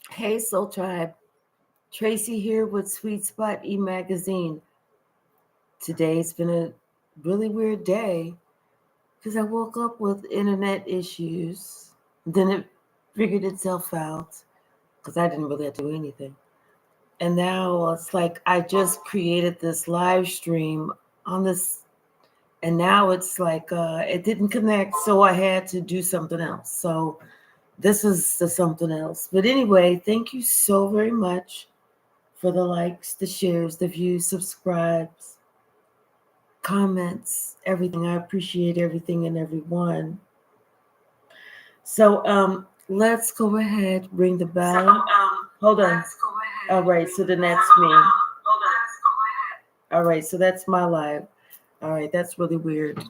Hey, Soul Tribe. Tracy here with Sweet Spot e-magazine. Today's been a really weird day because I woke up with internet issues. Then it figured itself out because I didn't really have to do anything. And now it's like I just created this live stream on this, and now it's like it didn't connect, so I had to do something else. So this is the something else. But anyway, thank you so very much for the likes, the shares, the views, subscribes, comments, everything. I appreciate everything and everyone. So let's go ahead, ring the bell. Hold on. All right, so then that's me. All right, so that's my live. All right, that's really weird.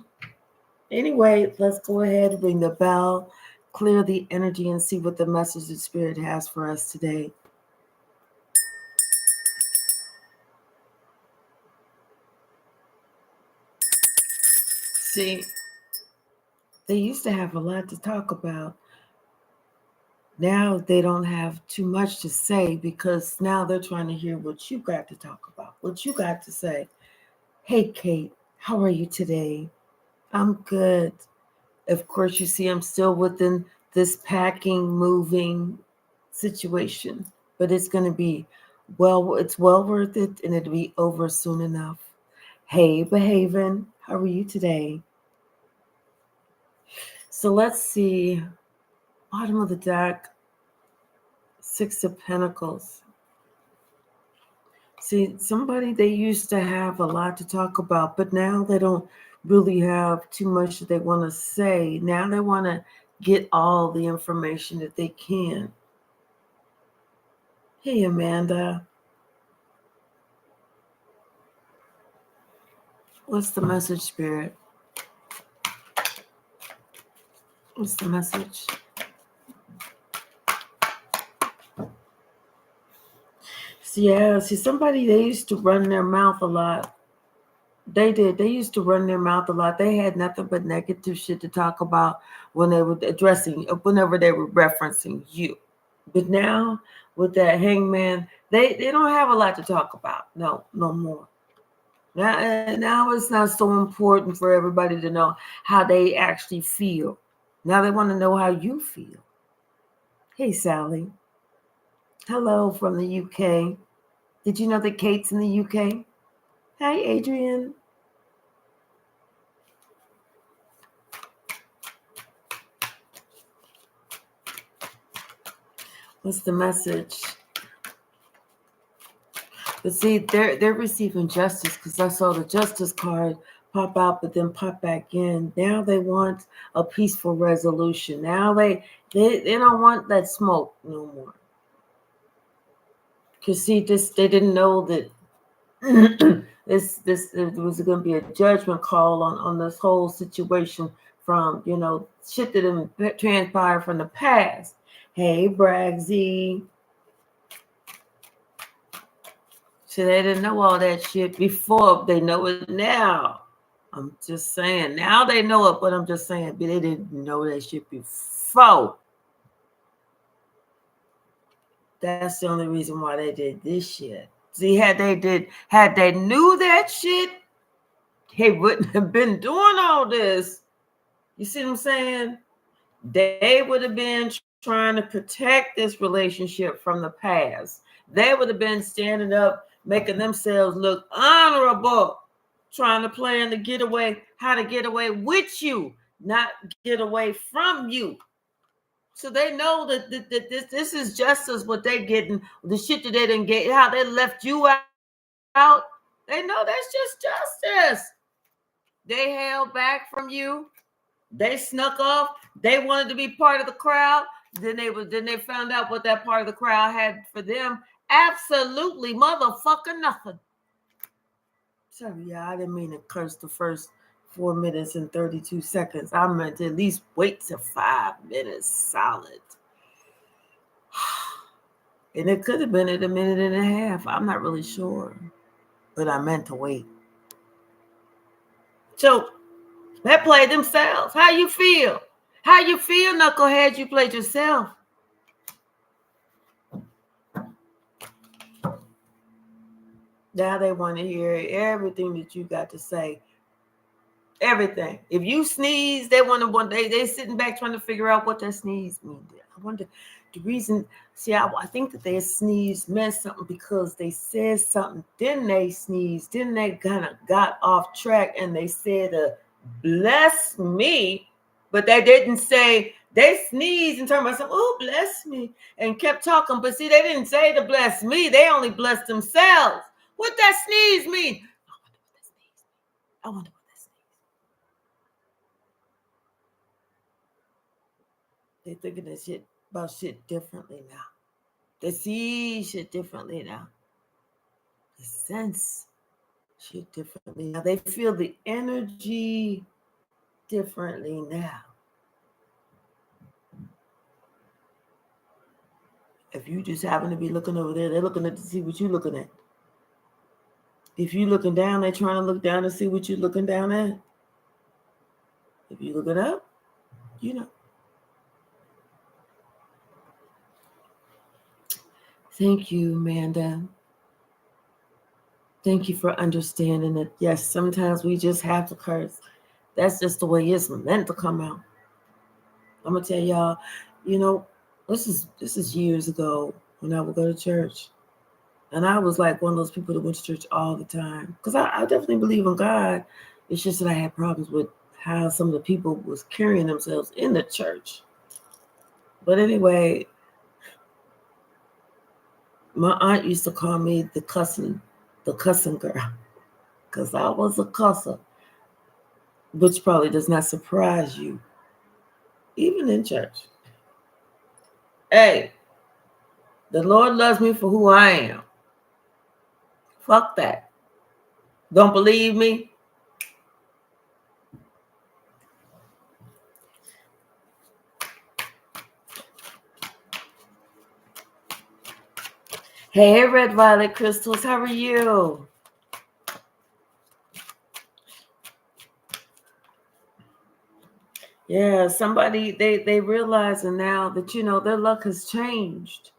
Anyway, let's go ahead, ring the bell, clear the energy, and see what the message of Spirit has for us today. See, they used to have a lot to talk about. Now they don't have too much to say because now they're trying to hear what you got to talk about, what you got to say. Hey, Kate, how are you today? I'm good. Of course, you see, I'm still within this packing, moving situation, but it's going to be it's well worth it and it'll be over soon enough. Hey, behaving, how are you today? So let's see. Bottom of the deck, Six of Pentacles. See, somebody they used to have a lot to talk about, but now they don't really have too much that they want to say. Now they want to get all the information that they can. Hey, Amanda. What's the message, Spirit? What's the message? See, somebody they used to run their mouth a lot. They did. They used to run their mouth a lot. They had nothing but negative shit to talk about when they were addressing, whenever they were referencing you. But now, with that hangman, they don't have a lot to talk about. No more. Now it's not so important for everybody to know how they actually feel. Now they want to know how you feel. Hey, Sally. Hello from the UK. Did you know that Kate's in the UK? Hi, Adrian. What's the message? But see, they're receiving justice because I saw the justice card pop out, but then pop back in. Now they want a peaceful resolution. Now they don't want that smoke no more. Because see, they didn't know that this was going to be a judgment call on this whole situation from shit that didn't transpire from the past. Hey, Bragsy. So they didn't know all that shit before. They know it now. I'm just saying. Now they know it, but I'm just saying. But they didn't know that shit before. That's the only reason why they did this shit. See, had they knew that shit, they wouldn't have been doing all this. You see what I'm saying? They would have been trying to protect this relationship from the past. They would have been standing up, making themselves look honorable, trying to plan to get away, how to get away with you, not get away from you. So they know that this is justice, what they're getting, the shit that they didn't get, how they left you out. They know that's just justice. They held back from you. They snuck off. They wanted to be part of the crowd. Then they found out what that part of the crowd had for them. Absolutely motherfucking nothing. Sorry, yeah, I didn't mean to curse the first 4 minutes and 32 seconds. I meant to at least wait to 5 minutes solid. And it could have been at a minute and a half. I'm not really sure. But I meant to wait. So they played themselves. How you feel? How you feel, knuckleheads? You played yourself. Now they want to hear everything that you got to say. Everything. If you sneeze, they they sitting back trying to figure out what that sneeze means. I wonder the reason. See, I think that they sneeze meant something because they said something. Then they sneezed. Then they kind of got off track and they said, "Bless me," but they didn't say. They sneezed and turned about something. Oh, bless me, and kept talking. But see, they didn't say to bless me. They only blessed themselves. What that sneeze mean? I wonder what that sneeze. They're thinking that shit about shit differently now. They see shit differently now. They sense shit differently now. They feel the energy differently now. If you just happen to be looking over there, they're looking to see what you're looking at. If you're looking down, they're trying to look down to see what you're looking down at. If you're looking up, you know. Thank you, Amanda. Thank you for understanding that. Yes, sometimes we just have to curse. That's just the way it's meant to come out. I'm gonna tell y'all, you know, this is years ago when I would go to church, and I was like one of those people that went to church all the time because I definitely believe in God. It's just that I had problems with how some of the people was carrying themselves in the church. But anyway, my aunt used to call me the cussing girl because I was a cusser, which probably does not surprise you, even in church. Hey, the Lord loves me for who I am. Fuck that. Don't believe me? Hey, Red Violet Crystals, how are you? Yeah, somebody they realizing now that their luck has changed.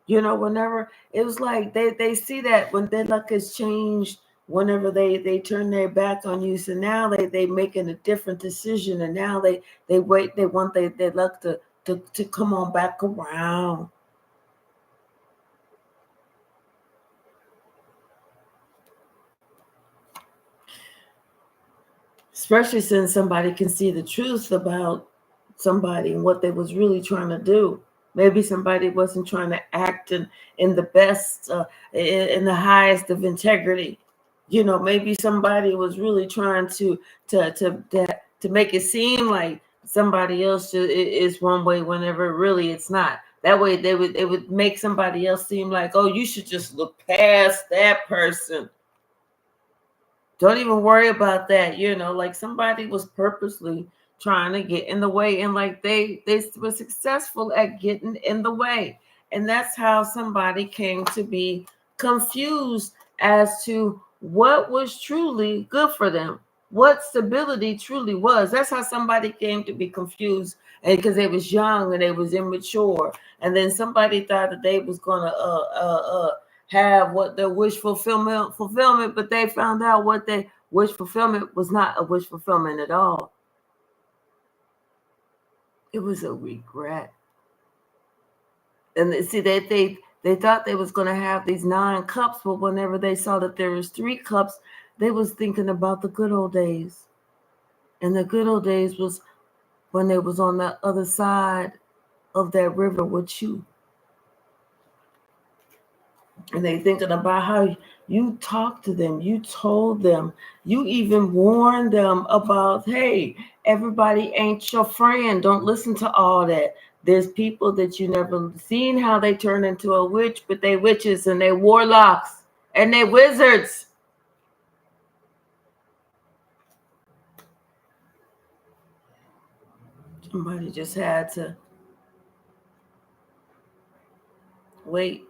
Whenever it was like they see that when their luck has changed, whenever they turn their back on you, so now they making a different decision, and now they wait, they want their luck to come on back around. Especially since somebody can see the truth about somebody and what they was really trying to do. Maybe somebody wasn't trying to act in the best, in the highest of integrity. Maybe somebody was really trying to make it seem like somebody else is one way whenever really it's not. That way they would make somebody else seem like, oh, you should just look past that person. Don't even worry about that. Like somebody was purposely trying to get in the way, and like they were successful at getting in the way. And that's how somebody came to be confused as to what was truly good for them, what stability truly was. That's how somebody came to be confused, and because they was young and they was immature, and then somebody thought that they was gonna have what their wish fulfillment, but they found out what their wish fulfillment was not a wish fulfillment at all. It was a regret. And see, they thought they was going to have these 9 cups, but whenever they saw that there was 3 cups, they was thinking about the good old days. And the good old days was when they was on the other side of that river with you. And they thinking about how you talked to them, you told them, you even warned them about, hey, everybody ain't your friend. Don't listen to all that. There's people that you never seen how they turn into a witch, but they witches and they warlocks and they wizards. Somebody just had to wait.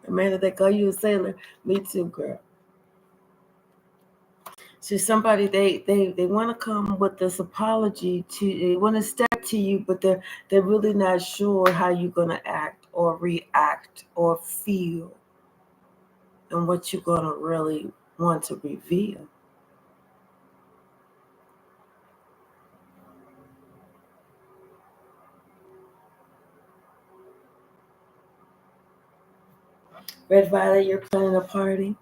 Amanda, they call you a sailor. Me too, girl. See, somebody they want to come with this apology they want to step to you, but they're really not sure how you're gonna act or react or feel, and what you're gonna really want to reveal. Red Violet, you're planning a party.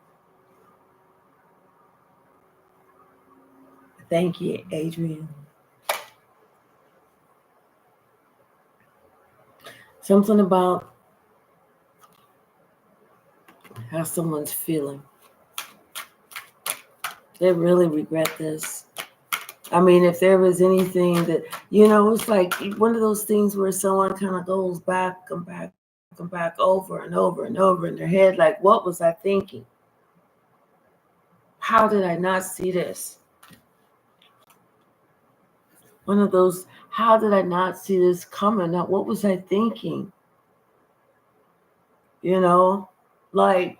Thank you, Adrian. Something about how someone's feeling. They really regret this. I mean, if there was anything that, it's like one of those things where someone kind of goes back and back and back over and over and over in their head, like, what was I thinking? How did I not see this? One of those, how did I not see this coming? Now, what was I thinking? Like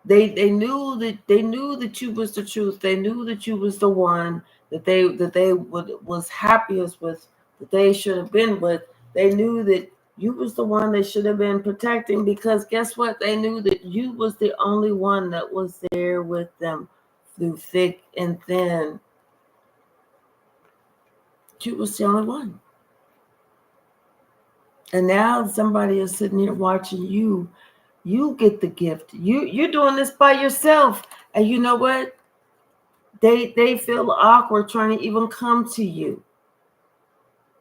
they knew that you was the truth. They knew that you was the one that they was happiest with, that they should have been with. They knew that you was the one they should have been protecting, because guess what? They knew that you was the only one that was there with them through thick and thin. You was the only one. And now somebody is sitting here watching you. You get the gift. You're doing this by yourself. And you know what? They feel awkward trying to even come to you.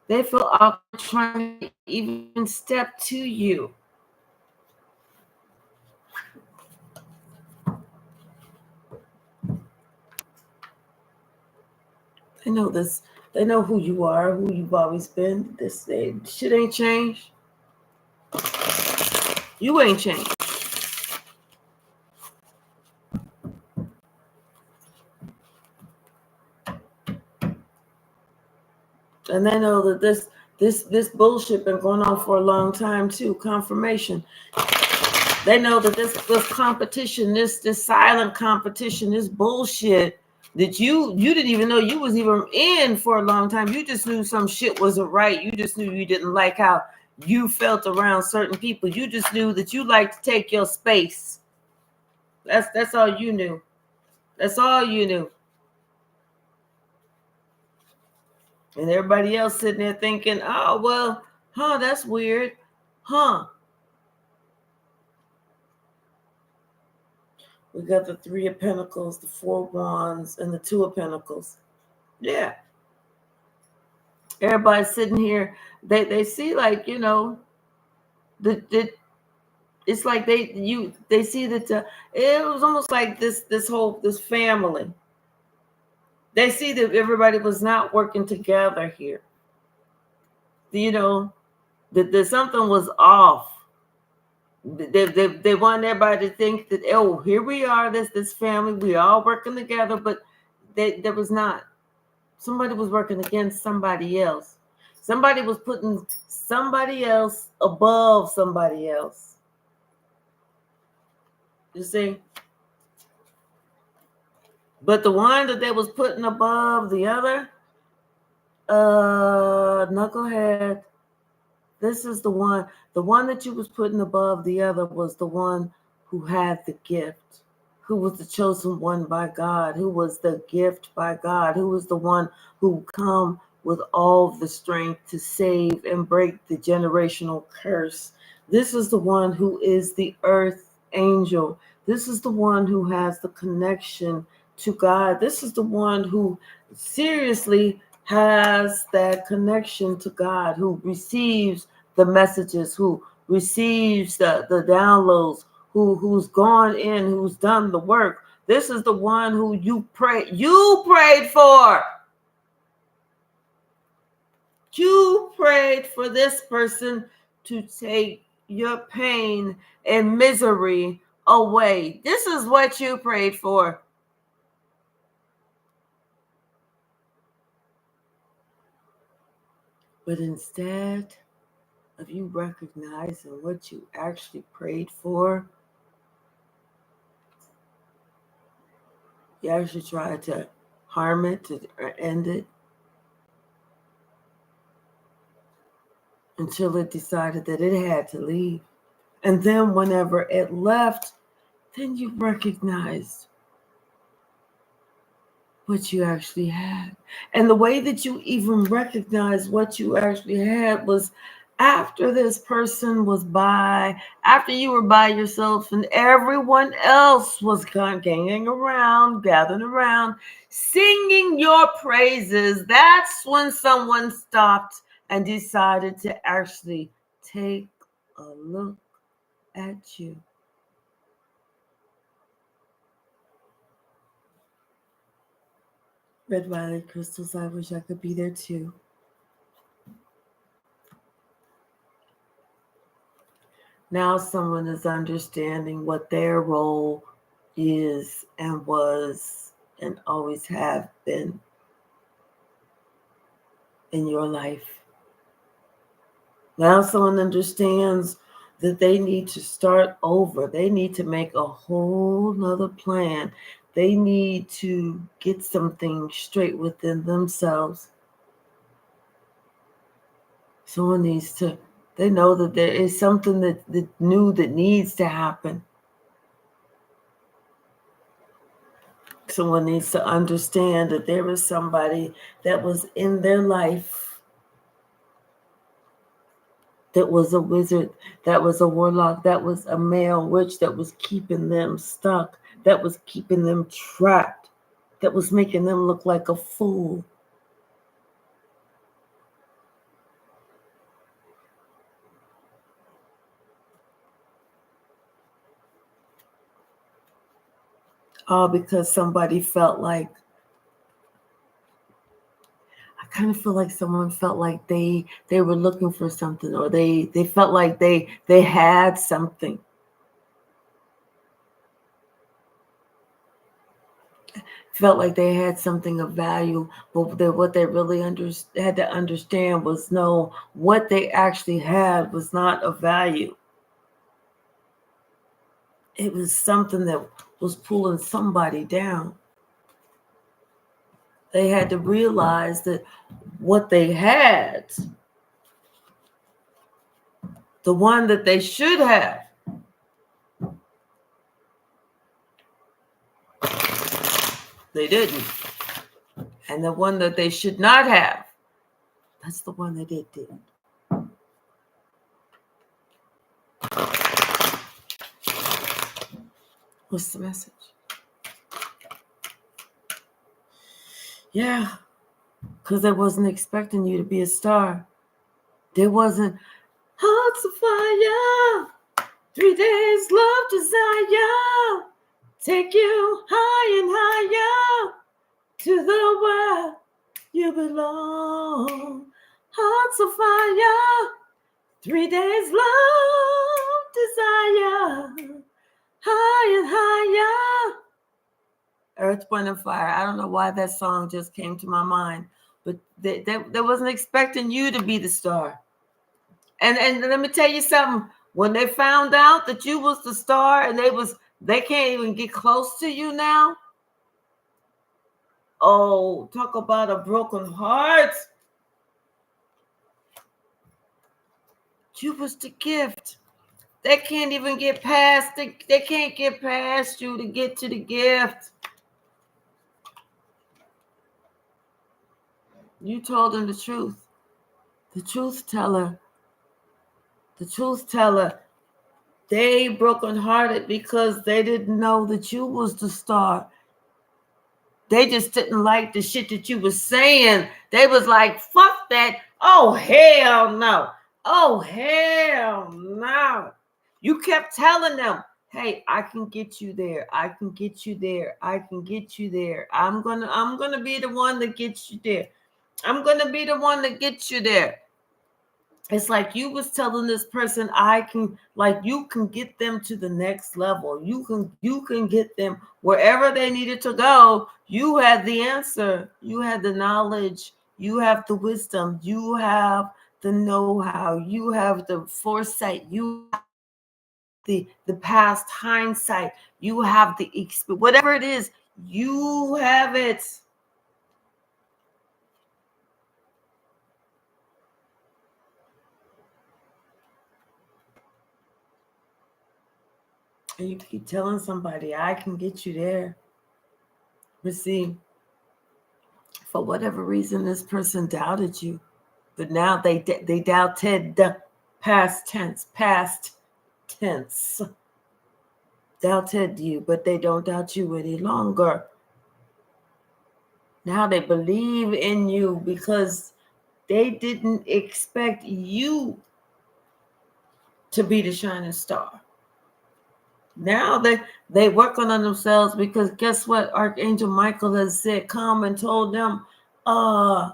They feel awkward trying to even step to you. They know this. They know who you are, who you've always been. This shit ain't changed. You ain't changed. And they know that this bullshit been going on for a long time too. Confirmation. They know that this competition, this silent competition, this bullshit that you didn't even know you was even in for a long time. You just knew some shit wasn't right. You just knew you didn't like how you felt around certain people. You just knew that you liked to take your space. That's all you knew. That's all you knew. And everybody else sitting there thinking, oh, well, that's weird. We got the Three of Pentacles, the Four of Wands, and the Two of Pentacles. Yeah. Everybody's sitting here. They see, like, it's like they see that it was almost like this family. They see that everybody was not working together here. That something was off. They want everybody to think that, oh, here we are, this family, we all working together, but there was not. Somebody was working against somebody else. Somebody was putting somebody else above somebody else. You see? But the one that they was putting above the other, knucklehead, this is the one that you was putting above the other was the one who had the gift, who was the chosen one by God, who was the gift by God, who was the one who come with all the strength to save and break the generational curse. This is the one who is the earth angel. This is the one who has the connection to God. This is the one who seriously has that connection to God, who receives the messages, who receives the downloads, who's gone in, who's done the work. This is the one who you prayed for. You prayed for this person to take your pain and misery away. This is what you prayed for. But instead of you recognizing what you actually prayed for, You actually tried to harm it, to end it, until it decided that it had to leave. And then whenever it left, then you recognized what you actually had. And the way that you even recognized what you actually had was after this person was by, after you were by yourself and everyone else was gathering around, singing your praises. That's when someone stopped and decided to actually take a look at you. Red violet crystals, I wish I could be there too. Now someone is understanding what their role is and was and always have been in your life. Now someone understands that they need to start over. They need to make a whole nother plan. They need to get something straight within themselves. Someone needs to, they know that there is something that new that needs to happen. Someone needs to understand that there is somebody that was in their life that was a wizard, that was a warlock, that was a male witch, that was keeping them stuck, that was keeping them trapped, that was making them look like a fool. All because somebody felt like, I kind of feel like someone felt like they were looking for something, or they felt like they had something. Felt like they had something of value, but what they really had to understand was, no, what they actually had was not of value. It was something that was pulling somebody down. They had to realize that what they had, the one that they should have, they didn't. And the one that they should not have, that's the one that they didn't. What's the message? Yeah, because they wasn't expecting you to be a star. There wasn't hearts of fire, 3 days love desire, take you high and higher to the world you belong. Hearts of fire, 3 days love desire, high and higher. Earth, Wind, and Fire. I don't know why that song just came to my mind, but they wasn't expecting you to be the star. And let me tell you something. When they found out that you was the star, and they can't even get close to you now. Oh, talk about a broken heart. You was the gift. They can't even get past they can't get past you to get to the gift. You told them the truth. The truth teller. The truth teller. They brokenhearted because they didn't know that you was the star. They just didn't like the shit that you was saying. They was like, fuck that. Oh, hell no. Oh, hell no. You kept telling them, hey, I can get you there. I can get you there. I can get you there. I'm gonna be the one that gets you there. I'm gonna be the one that gets you there. It's like you was telling this person, you can get them to the next level. You can get them wherever they needed to go. You had the answer. You had the knowledge. You have the wisdom. You have the know-how. You have the foresight. You have the past hindsight. You have the experience. Whatever it is, You have it. And you keep telling somebody, I can get you there. But see, for whatever reason, this person doubted you. But now they doubted the past tense. Doubted you, but they don't doubt you any longer. Now they believe in you because they didn't expect you to be the shining star. Now they working on themselves because guess what? Archangel Michael has said, come and told them, bruh,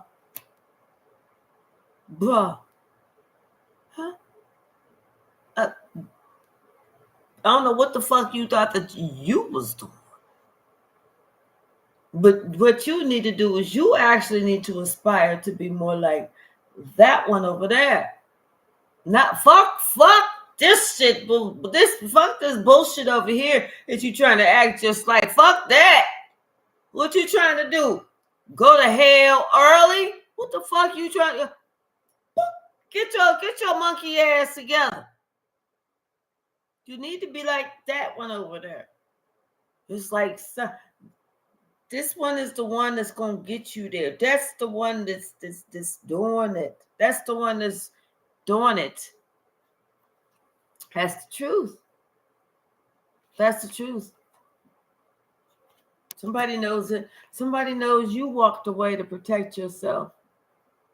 huh? I don't know what the fuck you thought that you was doing. But what you need to do is you actually need to aspire to be more like that one over there. Not fuck this shit, fuck this bullshit over here that you trying to act just like. Fuck that. What you trying to do? Go to hell early? What the fuck you trying to get your monkey ass together? You need to be like that one over there. It's like this one is the one that's gonna get you there. That's the one that's doing it. That's the one that's doing it. That's the truth. That's the truth. Somebody knows it. Somebody knows you walked away to protect yourself.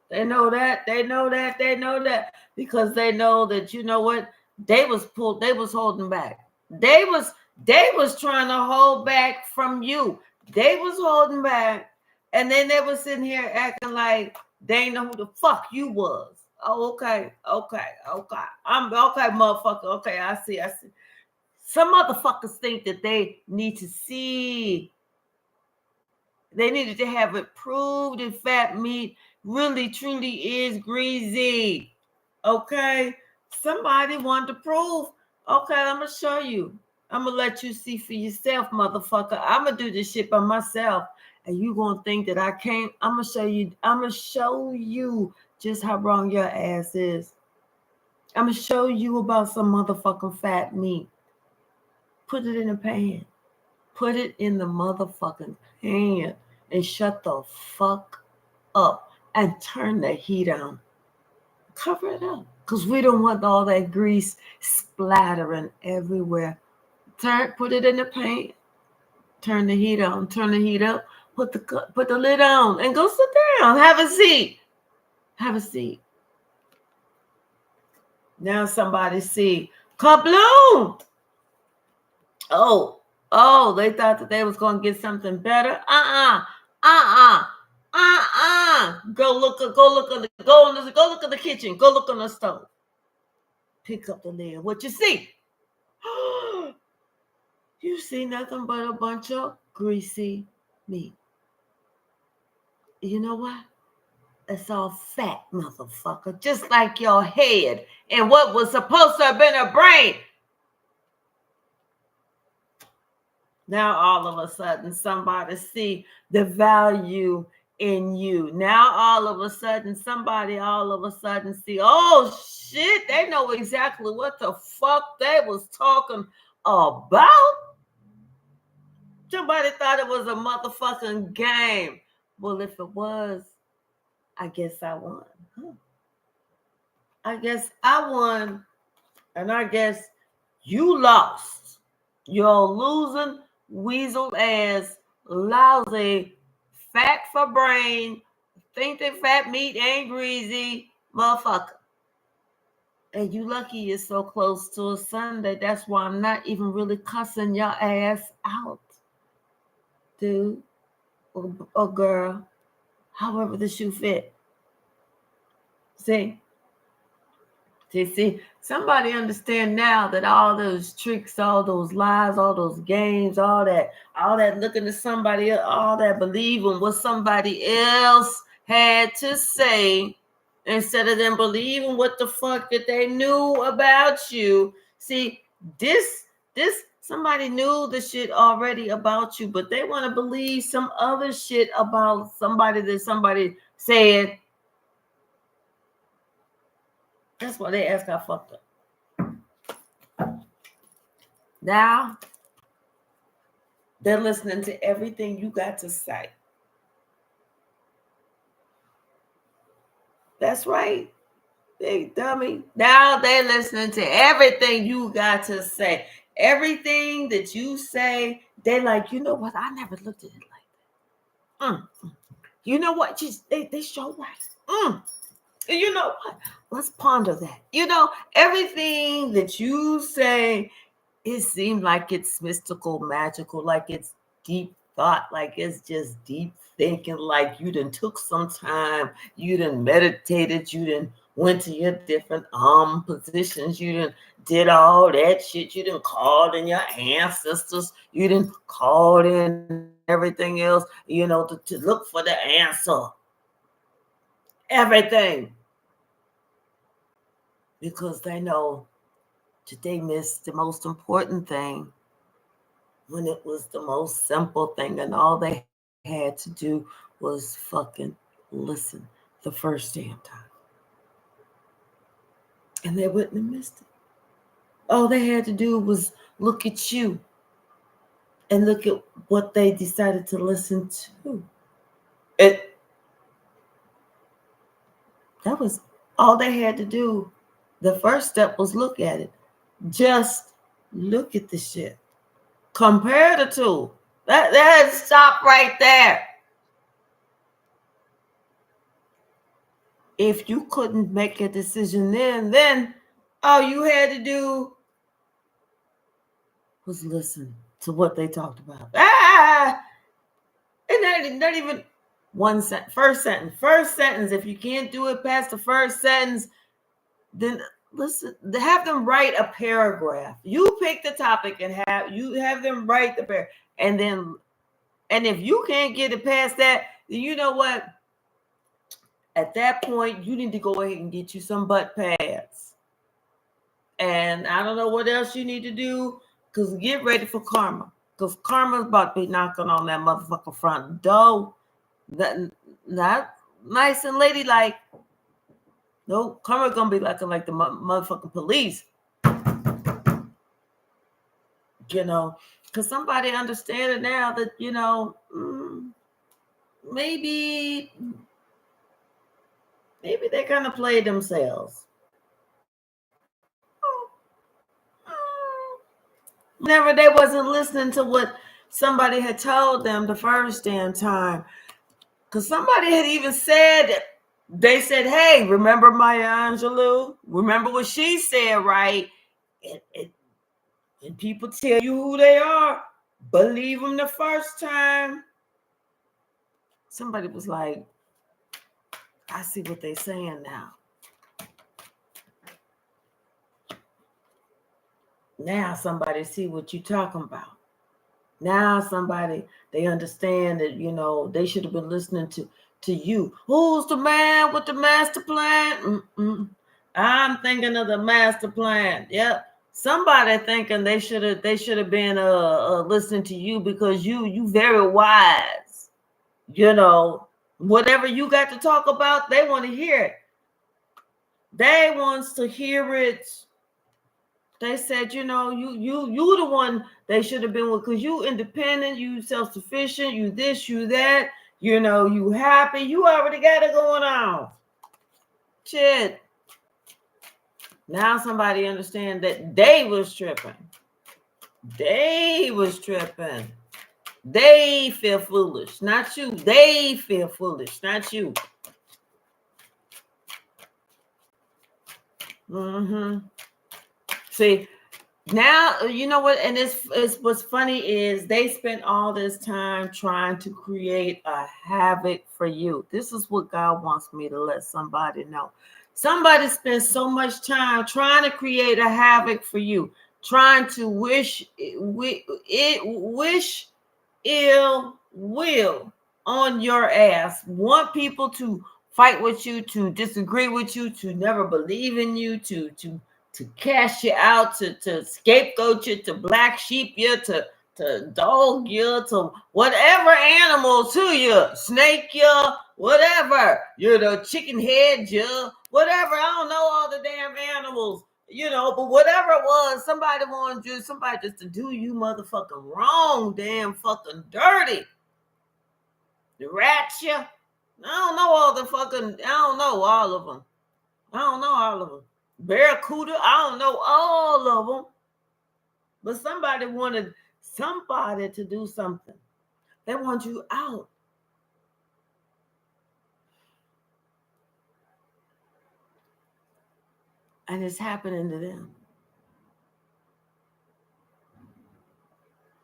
They know that. They know that. They know that because they know that, you know what? They was holding back. They was trying to hold back from you. They was holding back, and then they was sitting here acting like they didn't know who the fuck you was. Oh, okay. I'm okay, motherfucker. Okay, I see. Some motherfuckers think that they need to see. They needed to have it proved if fat meat really truly is greasy. Okay? Somebody wanted to prove. Okay, I'm going to show you. I'm going to let you see for yourself, motherfucker. I'm going to do this shit by myself. And you going to think that I can't. I'm going to show you just how wrong your ass is. I'm going to show you about some motherfucking fat meat. Put it in a pan. Put it in the motherfucking pan and shut the fuck up and turn the heat on. Cover it up because we don't want all that grease splattering everywhere. Put it in the pan. Turn the heat on. Turn the heat up. Put the lid on and go sit down. Have a seat. Have a seat. Now somebody see kabloom. Oh, they thought that they was going to get something better. Go look at the kitchen. Go look on the stove. Pick up the lid. What you see? You see nothing but a bunch of greasy meat. You know what? It's all fat, motherfucker. Just like your head and what was supposed to have been a brain. Now all of a sudden somebody see the value in you. Now all of a sudden somebody see, oh shit, they know exactly what the fuck they was talking about. Somebody thought it was a motherfucking game. Well, if it was, I guess I won. I guess I won, and I guess you lost. You're losing weasel ass, lousy, fat for brain, think that fat meat ain't greasy, motherfucker. And you lucky you're so close to a Sunday. That's why I'm not even really cussing your ass out, dude or girl, however the shoe fit. See, somebody understand now that all those tricks, all those lies, all those games, all that looking at somebody else, all that believing what somebody else had to say instead of them believing what the fuck that they knew about you. See, this Somebody knew the shit already about you, but they want to believe some other shit about somebody that somebody said. That's why they ask got fucked up. Now they're listening to everything you got to say. That's right. Big dummy. Now they're listening to everything you got to say. Everything that you say, they like, you know what? I never looked at it like that. You know what? Just they show right. You know what? Let's ponder that. You know, everything that you say, it seems like it's mystical, magical, like it's deep thought, like it's just deep thinking, like you done took some time, you done meditated, you done went to your different positions, you done did all that shit, you done called in your ancestors, you done called in everything else, you know, to look for the answer. Everything. Because they know that they missed the most important thing when it was the most simple thing, and all they had to do was fucking listen the first damn time. And they wouldn't have missed it. All they had to do was look at you and look at what they decided to listen to. That was all they had to do. The first step was look at it. Just look at the shit. Compare the two. That stop right there. If you couldn't make a decision then all you had to do was listen to what they talked about. And not even one sentence. First sentence. If you can't do it past the first sentence, then listen. Have them write a paragraph. You pick the topic and have them write the paragraph, and if you can't get it past that, then you know what? At that point, you need to go ahead and get you some butt pads. And I don't know what else you need to do, because get ready for karma. Because karma's about to be knocking on that motherfucker front door. Not nice and ladylike. No, karma's going to be like the motherfucking police. You know, because somebody understand it now that, you know, maybe they're going to play themselves. Whenever they wasn't listening to what somebody had told them the first damn time. Because somebody had even said, they said, hey, remember Maya Angelou? Remember what she said, right? And people tell you who they are. Believe them the first time. Somebody was like, I see what they're saying now. Now somebody see what you're talking about. Now somebody, they understand that, you know, they should have been listening to you. Who's the man with the master plan? I'm thinking of the master plan. Yep. Somebody thinking they should have been listening to you, because you very wise. You know, whatever you got to talk about, they want to hear it. They wants to hear it. They said, you know, you the one they should have been with, because you independent, you self-sufficient, you this, you that, you know, you happy, you already got it going on. Shit. Now somebody understand that they was tripping. They was tripping. They feel foolish, not you. They feel foolish, not you. See, now you know what, and it's what's funny is they spent all this time trying to create a havoc for you. This is what God wants me to let somebody know. Somebody spent so much time trying to create a havoc for you, trying to wish ill will on your ass, want people to fight with you, to disagree with you, to never believe in you, to to cash you out, to scapegoat you, to black sheep you, to dog you, to whatever animal to you, snake you, whatever, chicken head you, whatever. I don't know all the damn animals, but whatever it was, somebody wanted you, somebody just to do you motherfucking wrong, damn fucking dirty. The rats you. I don't know all of them. Barracuda, I don't know all of them. But somebody wanted somebody to do something. They want you out. And it's happening to them.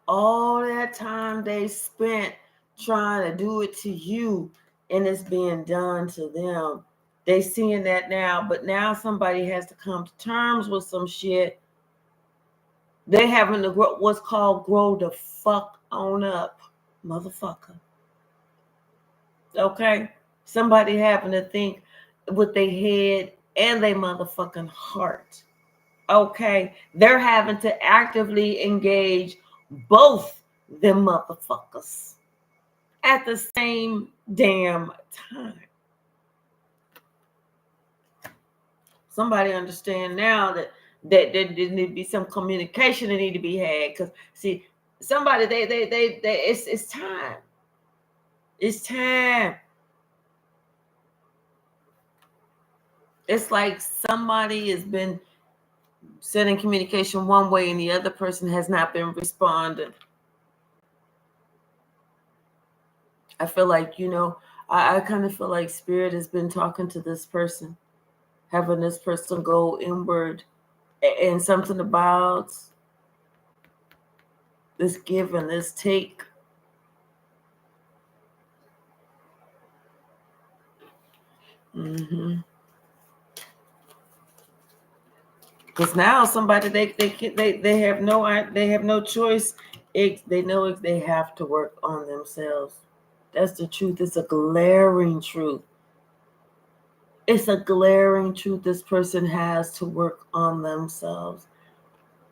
All that time they spent trying to do it to you, and it's being done to them. They seeing that now, but now somebody has to come to terms with some shit. They having to grow, what's called grow the fuck on up, motherfucker. Okay? Somebody having to think with their head and their motherfucking heart. Okay? They're having to actively engage both them motherfuckers at the same damn time. Somebody understand now that there need to be some communication that need to be had. Because see, somebody they it's time. It's time. It's like somebody has been sending communication one way and the other person has not been responding. I feel like, I kind of feel like Spirit has been talking to this person, having this person go inward, and something about this give and this take. Because now somebody they have no choice. They know if they have to work on themselves. That's the truth. It's a glaring truth. It's a glaring truth. This person has to work on themselves.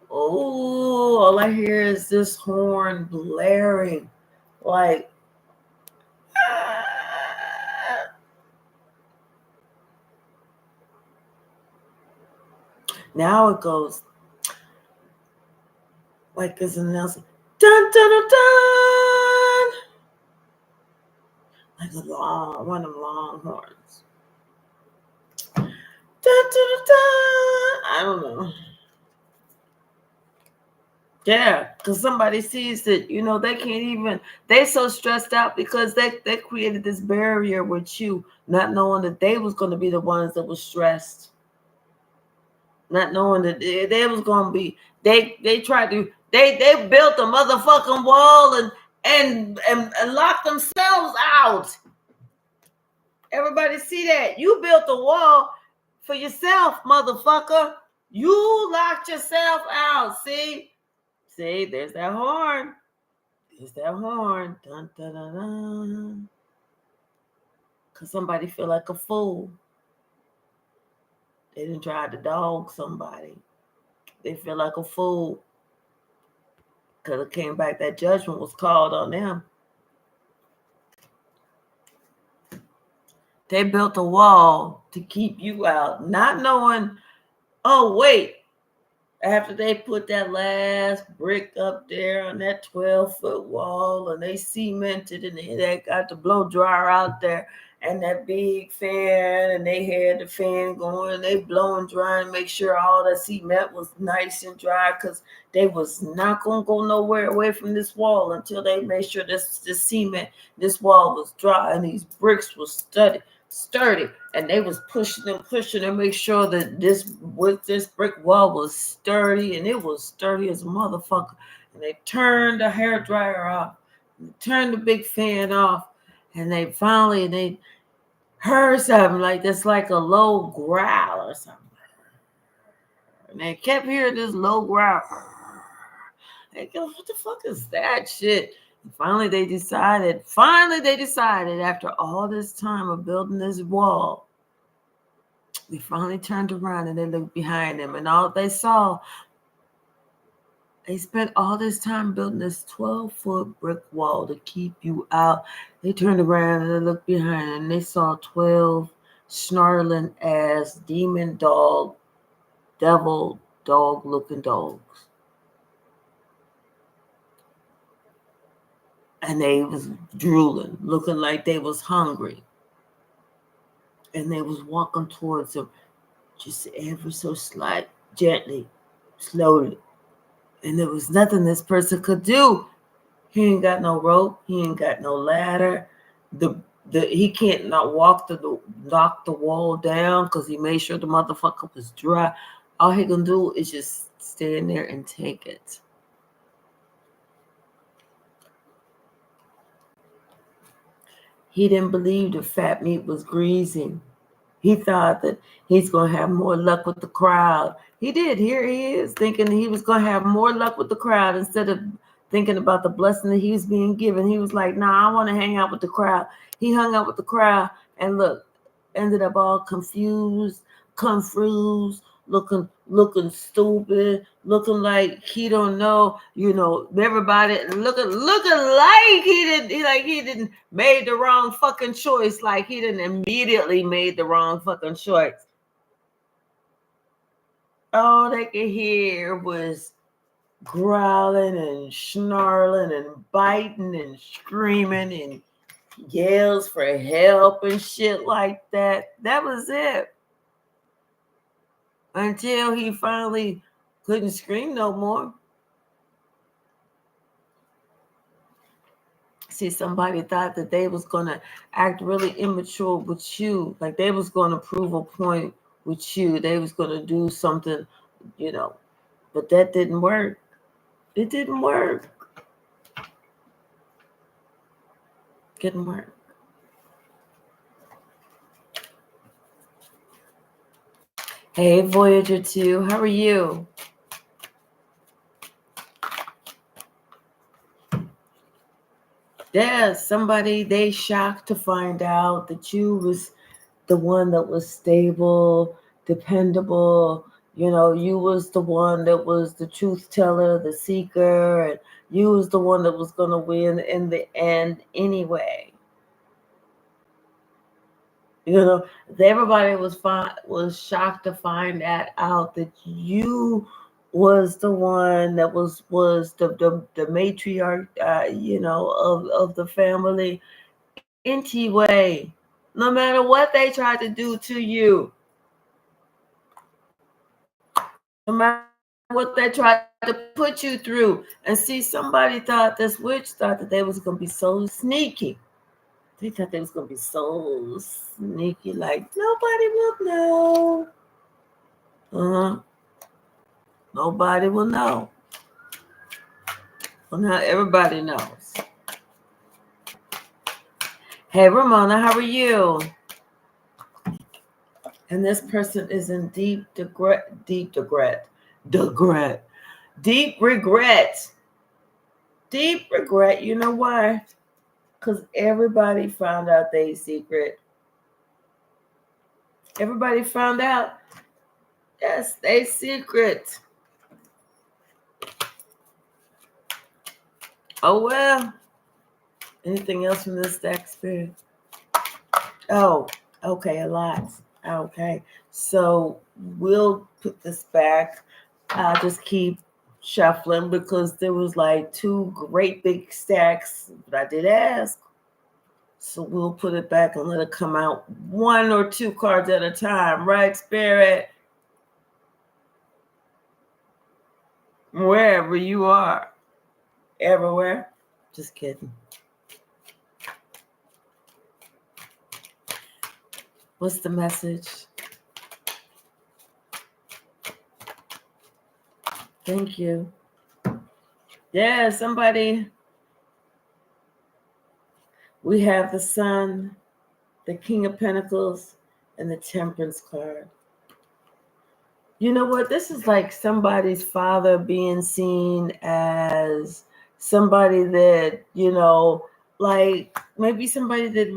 Oh, all I hear is this horn blaring, like. Now it goes like this announcement. Dun dun dun dun. Like one of them long horns. Dun dun dun dun. I don't know. Yeah, because somebody sees that, they can't even, they so stressed out because they created this barrier with you, not knowing that they was going to be the ones that was stressed. Not knowing that they was going to be, they tried to, they built a motherfucking wall and locked themselves out. Everybody see that? You built a wall for yourself, motherfucker. You locked yourself out. See, there's that horn. There's that horn. Dun, dun, dun, dun. Because somebody feel like a fool. They didn't try to dog somebody. They feel like a fool. Because it came back, that judgment was called on them. They built a wall to keep you out, not knowing, oh, wait. After they put that last brick up there on that 12-foot wall and they cemented and they got the blow dryer out there and that big fan and they had the fan going and they blowing dry and make sure all the cement was nice and dry because they was not going to go nowhere away from this wall until they made sure this cement, this wall was dry and these bricks was sturdy, and they was pushing and make sure that this brick wall was sturdy, and it was sturdy as a motherfucker. And they turned the hair dryer off, and turned the big fan off, and they finally heard something like this, like a low growl or something. And they kept hearing this low growl. They go, what the fuck is that shit? And finally they decided after all this time of building this wall, They finally turned around and they looked behind them, and all they saw, they spent all this time building this 12-foot brick wall to keep you out. They turned around and they looked behind them, and they saw 12 snarling ass demon dog, devil dog looking dogs. And they was drooling, looking like they was hungry. And they was walking towards them, just ever so slight, gently, slowly. And there was nothing this person could do. He ain't got no rope. He ain't got no ladder. He can't not knock the wall down because he made sure the motherfucker was dry. All he can do is just stand there and take it. He didn't believe the fat meat was greasy. He thought that he's going to have more luck with the crowd. He did. Here he is thinking he was going to have more luck with the crowd instead of thinking about the blessing that he was being given. He was like, nah, I want to hang out with the crowd. He hung out with the crowd and look, ended up all confused, looking stupid, looking like he don't know, everybody looking like he didn't made the wrong fucking choice, like he didn't immediately made the wrong fucking choice. All they could hear was growling and snarling and biting and screaming and yells for help and shit like that. That was it. Until he finally couldn't scream no more. See, somebody thought that they was going to act really immature with you. Like they was going to prove a point with you. They was going to do something, but that didn't work. It didn't work. Didn't work. Hey, Voyager 2, how are you? Yeah, somebody, they shocked to find out that you was the one that was stable, dependable. You was the one that was the truth teller, the seeker, and you was the one that was going to win in the end anyway. Everybody was shocked to find that out that you was the one that was the matriarch, of the family anyway. No matter what they tried to do to you, no matter what they tried to put you through, and see, somebody thought this witch thought that they was gonna be so sneaky. They thought they was gonna be so sneaky, like nobody will know. Nobody will know. Well, now everybody knows. Hey, Ramona, how are you? And this person is in deep regret. Deep regret. You know why? Because everybody found out their secret. Everybody found out. Yes, their secret. Oh, well. Anything else from this deck, Spirit? Oh, okay, a lot. Okay, so we'll put this back. I'll just keep shuffling because there was like 2 great big stacks, but I did ask. So we'll put it back and let it come out 1 or 2 cards at a time, right, Spirit? Wherever you are. Everywhere. Just kidding. What's the message? Thank you. Yeah, somebody. We have the Sun, the King of Pentacles, and the Temperance card. You know what? This is like somebody's father being seen as somebody that, like maybe somebody that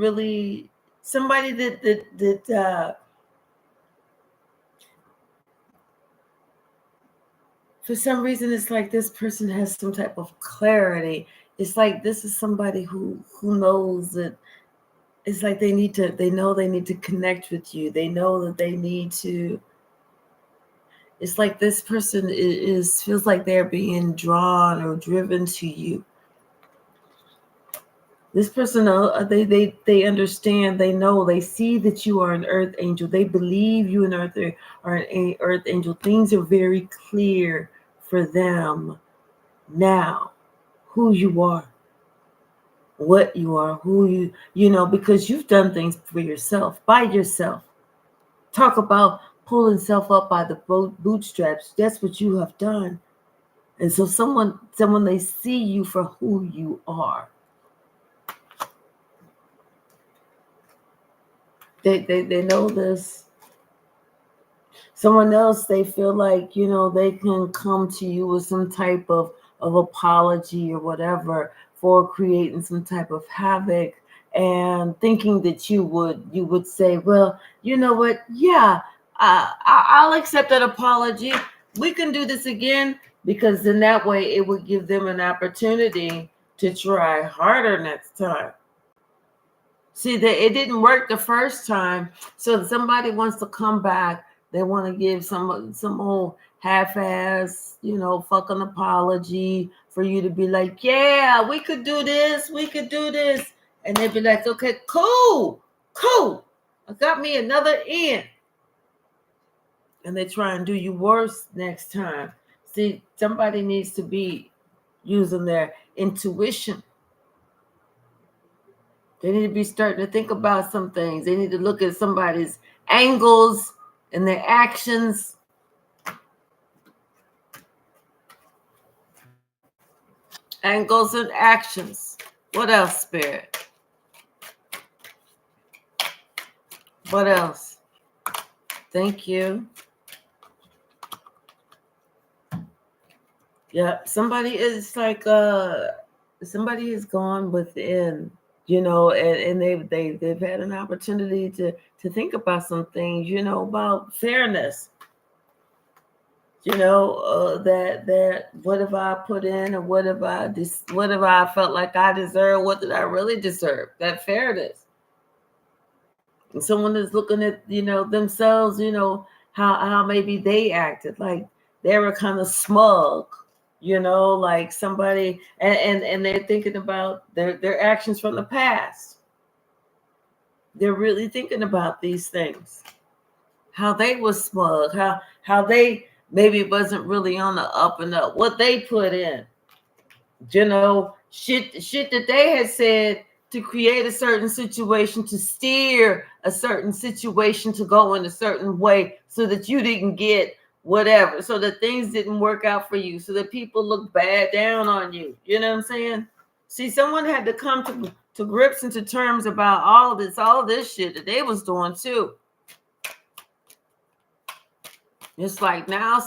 for some reason, it's like this person has some type of clarity. It's like this is somebody who knows that it's like they know they need to connect with you. They know that they need to. It's like this person is feels like they're being drawn or driven to you. This person, they understand, they know, they see that you are an earth angel. They believe you are an earth angel. Things are very clear for them now, who you are, what you are, who because you've done things for yourself, by yourself. Talk about pulling self up by the bootstraps. That's what you have done. And so someone they see you for who you are. They know this. Someone else, they feel like, they can come to you with some type of apology or whatever for creating some type of havoc, and thinking that you would say, well, you know what? Yeah, I'll accept that apology. We can do this again, because then that way it would give them an opportunity to try harder next time. See, it didn't work the first time, so somebody wants to come back. They want to give some old half-ass, fucking apology for you to be like, yeah, we could do this, and they'd be like, okay, cool, I got me another in, and they try and do you worse next time. See, somebody needs to be using their intuition. They need to be starting to think about some things. They need to look at somebody's angles and their actions. Angles and actions. What else, Spirit? What else? Thank you. Yeah, somebody is like somebody has gone within, and they've had an opportunity to think about some things, about fairness. That what have I put in, or what have I felt like I deserve? What did I really deserve? That fairness. And someone is looking at themselves, how maybe they acted like they were kind of smug, like somebody, and they're thinking about their actions from the past. They're really thinking about these things, how they were smug, how they maybe wasn't really on the up and up, what they put in, shit that they had said to create a certain situation, to steer a certain situation to go in a certain way, so that you didn't get whatever, so that things didn't work out for you, so that people look bad down on you. You know what I'm saying? See, someone had to come to grips and to terms about all this shit that they was doing too. It's like now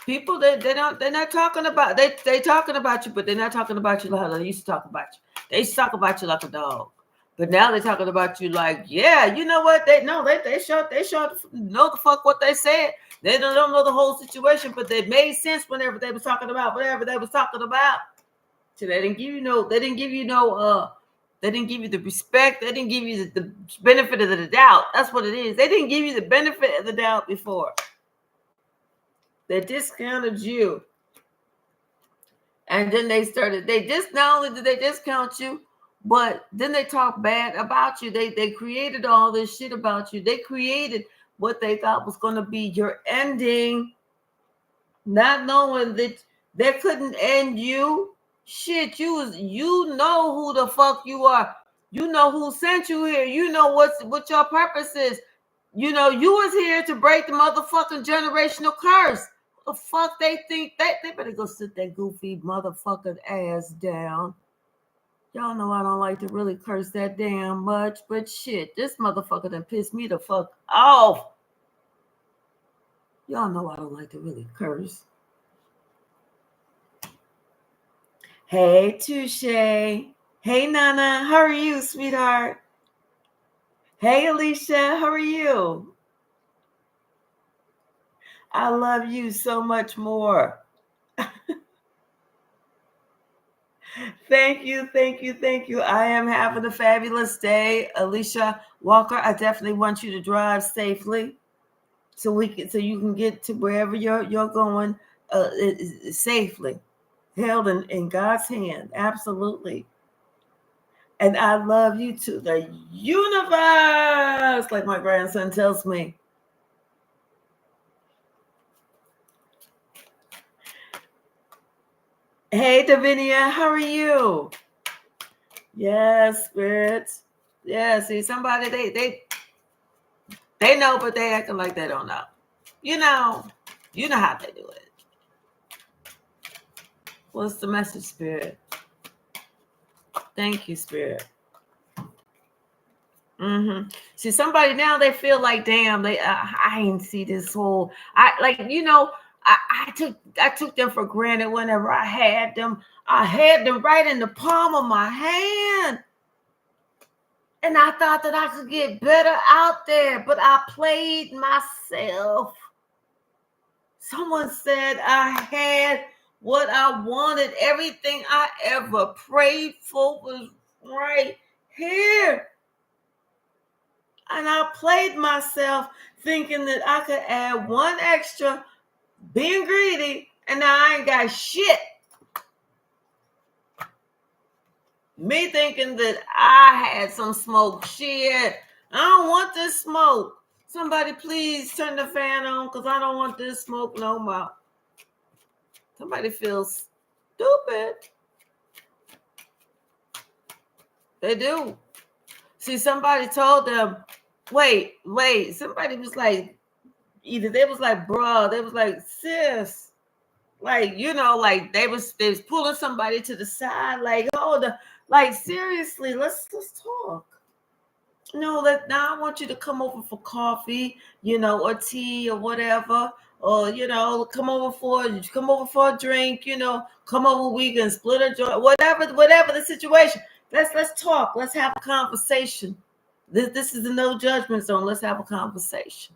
people they're not talking about, they talking about you, but they're not talking about you like they used to talk about you. They used to talk about you like a dog, but now they're talking about you like, yeah, you know what? They know they sure know the fuck what they said. They don't know the whole situation, but they made sense whenever they was talking about whatever they was talking about. So they didn't give you the respect. They didn't give you the benefit of the doubt. That's what it is. They didn't give you the benefit of the doubt before. They discounted you. And then not only did they discount you, but then they talk bad about you. They created all this shit about you. They created what they thought was going to be your ending, not knowing that they couldn't end you. Shit, you know who the fuck you are. You know who sent you here. You know what your purpose is. You was here to break the motherfucking generational curse. The fuck they think they better go sit that goofy motherfucking ass down. Y'all know I don't like to really curse that damn much, but shit, this motherfucker done pissed me the fuck off. Y'all know I don't like to really curse. Hey, Touche. Hey, Nana. How are you, sweetheart? Hey, Alicia. How are you? I love you so much more. Thank you, thank you, thank you. I am having a fabulous day, Alicia Walker. I definitely want you to drive safely, so you can get to wherever you're going safely, held in God's hand. Absolutely. And I love you to the universe, like my grandson tells me. Hey, Davinia, how are you? Yes, spirits. Yeah, see, somebody they know, but they acting like they don't know. You know how they do it. What's the message, Spirit? Thank you, Spirit. See, somebody now they feel like, damn, I ain't see this whole. I took them for granted whenever I had them. I had them right in the palm of my hand. And I thought that I could get better out there, but I played myself. Someone said I had what I wanted. Everything I ever prayed for was right here. And I played myself thinking that I could add one extra, being greedy, and now I ain't got shit. Me thinking that I had some smoke. Shit, I don't want this smoke. Somebody please turn the fan on because I don't want this smoke no more. Somebody feels stupid. They do. See, somebody told them, wait. Somebody was like, either they was like, bruh, they was like, sis. Like, like they was pulling somebody to the side, like, hold up, like, seriously, let's talk. No, now I want you to come over for coffee, or tea or whatever, or come over for a drink, come over, we can split a joint, whatever the situation. Let's talk. Let's have a conversation. This is a no judgment zone. Let's have a conversation.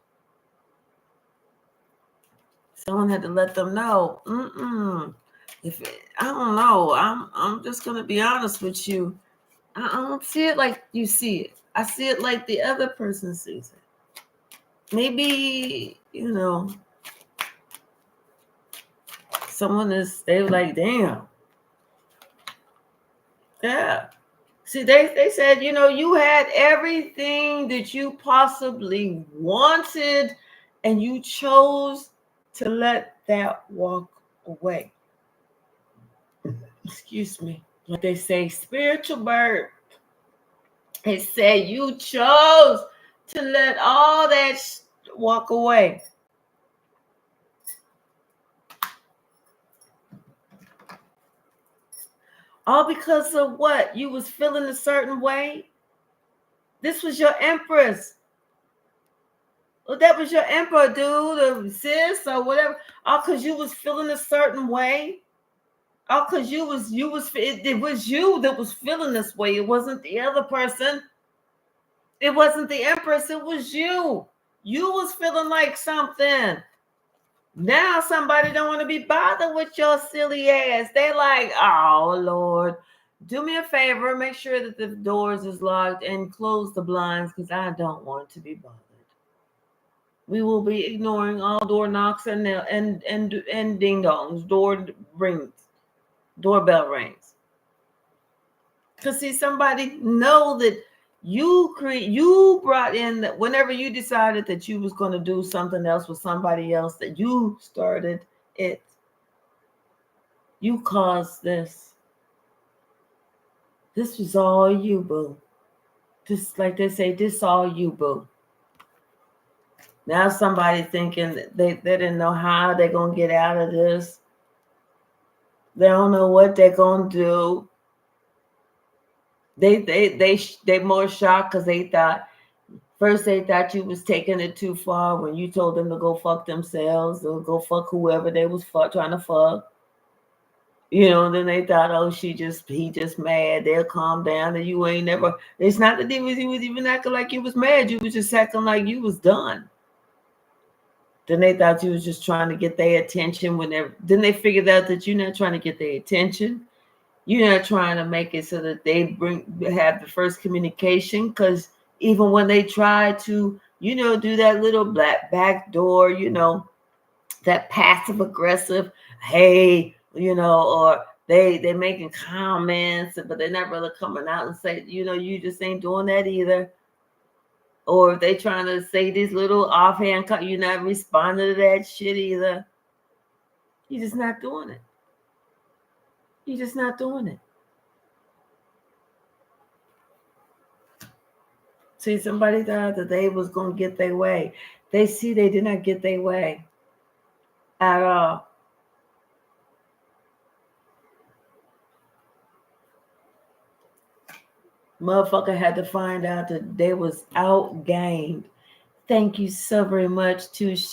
Someone had to let them know. I don't know. I'm just gonna be honest with you. I don't see it like you see it. I see it like the other person sees it. Maybe, they're like, damn. Yeah. See, they said, you had everything that you possibly wanted, and you chose to let that walk away. Excuse me. Like they say, spiritual birth. It said you chose to let all that walk away. All because of what? You was feeling a certain way? This was your empress. Well, that was your emperor, dude, or sis, or whatever. All because you was feeling a certain way. All because it was you that was feeling this way. It wasn't the other person. It wasn't the empress. It was you. You was feeling like something. Now somebody don't want to be bothered with your silly ass. They like, oh, Lord, do me a favor. Make sure that the doors is locked and close the blinds because I don't want to be bothered. We will be ignoring all door knocks and ding dongs, doorbell rings. Because see, somebody know that you brought in that whenever you decided that you was going to do something else with somebody else, that you started it. You caused this. This was all you, boo. Just like they say, this all you, boo. Now somebody thinking that they didn't know how they're going to get out of this. They don't know what they're going to do. They more shocked because they thought you was taking it too far when you told them to go fuck themselves or go fuck whoever they was trying to fuck. Then they thought, oh, he just mad. They'll calm down, and you ain't never. It's not that he was even acting like you was mad. You was just acting like you was done. Then they thought you was just trying to get their attention. Then they figured out that you're not trying to get their attention. You're not trying to make it so that they have the first communication. Because even when they try to, do that little black back door, that passive aggressive, hey, or they making comments, but they're not really coming out and say, you just ain't doing that either. Or if they trying to say this little offhand, you're not responding to that shit either. You're just not doing it. You're just not doing it. See, somebody thought that they was going to get their way. They did not get their way at all. Motherfucker had to find out that they was outgained. Thank you so very much, Touche.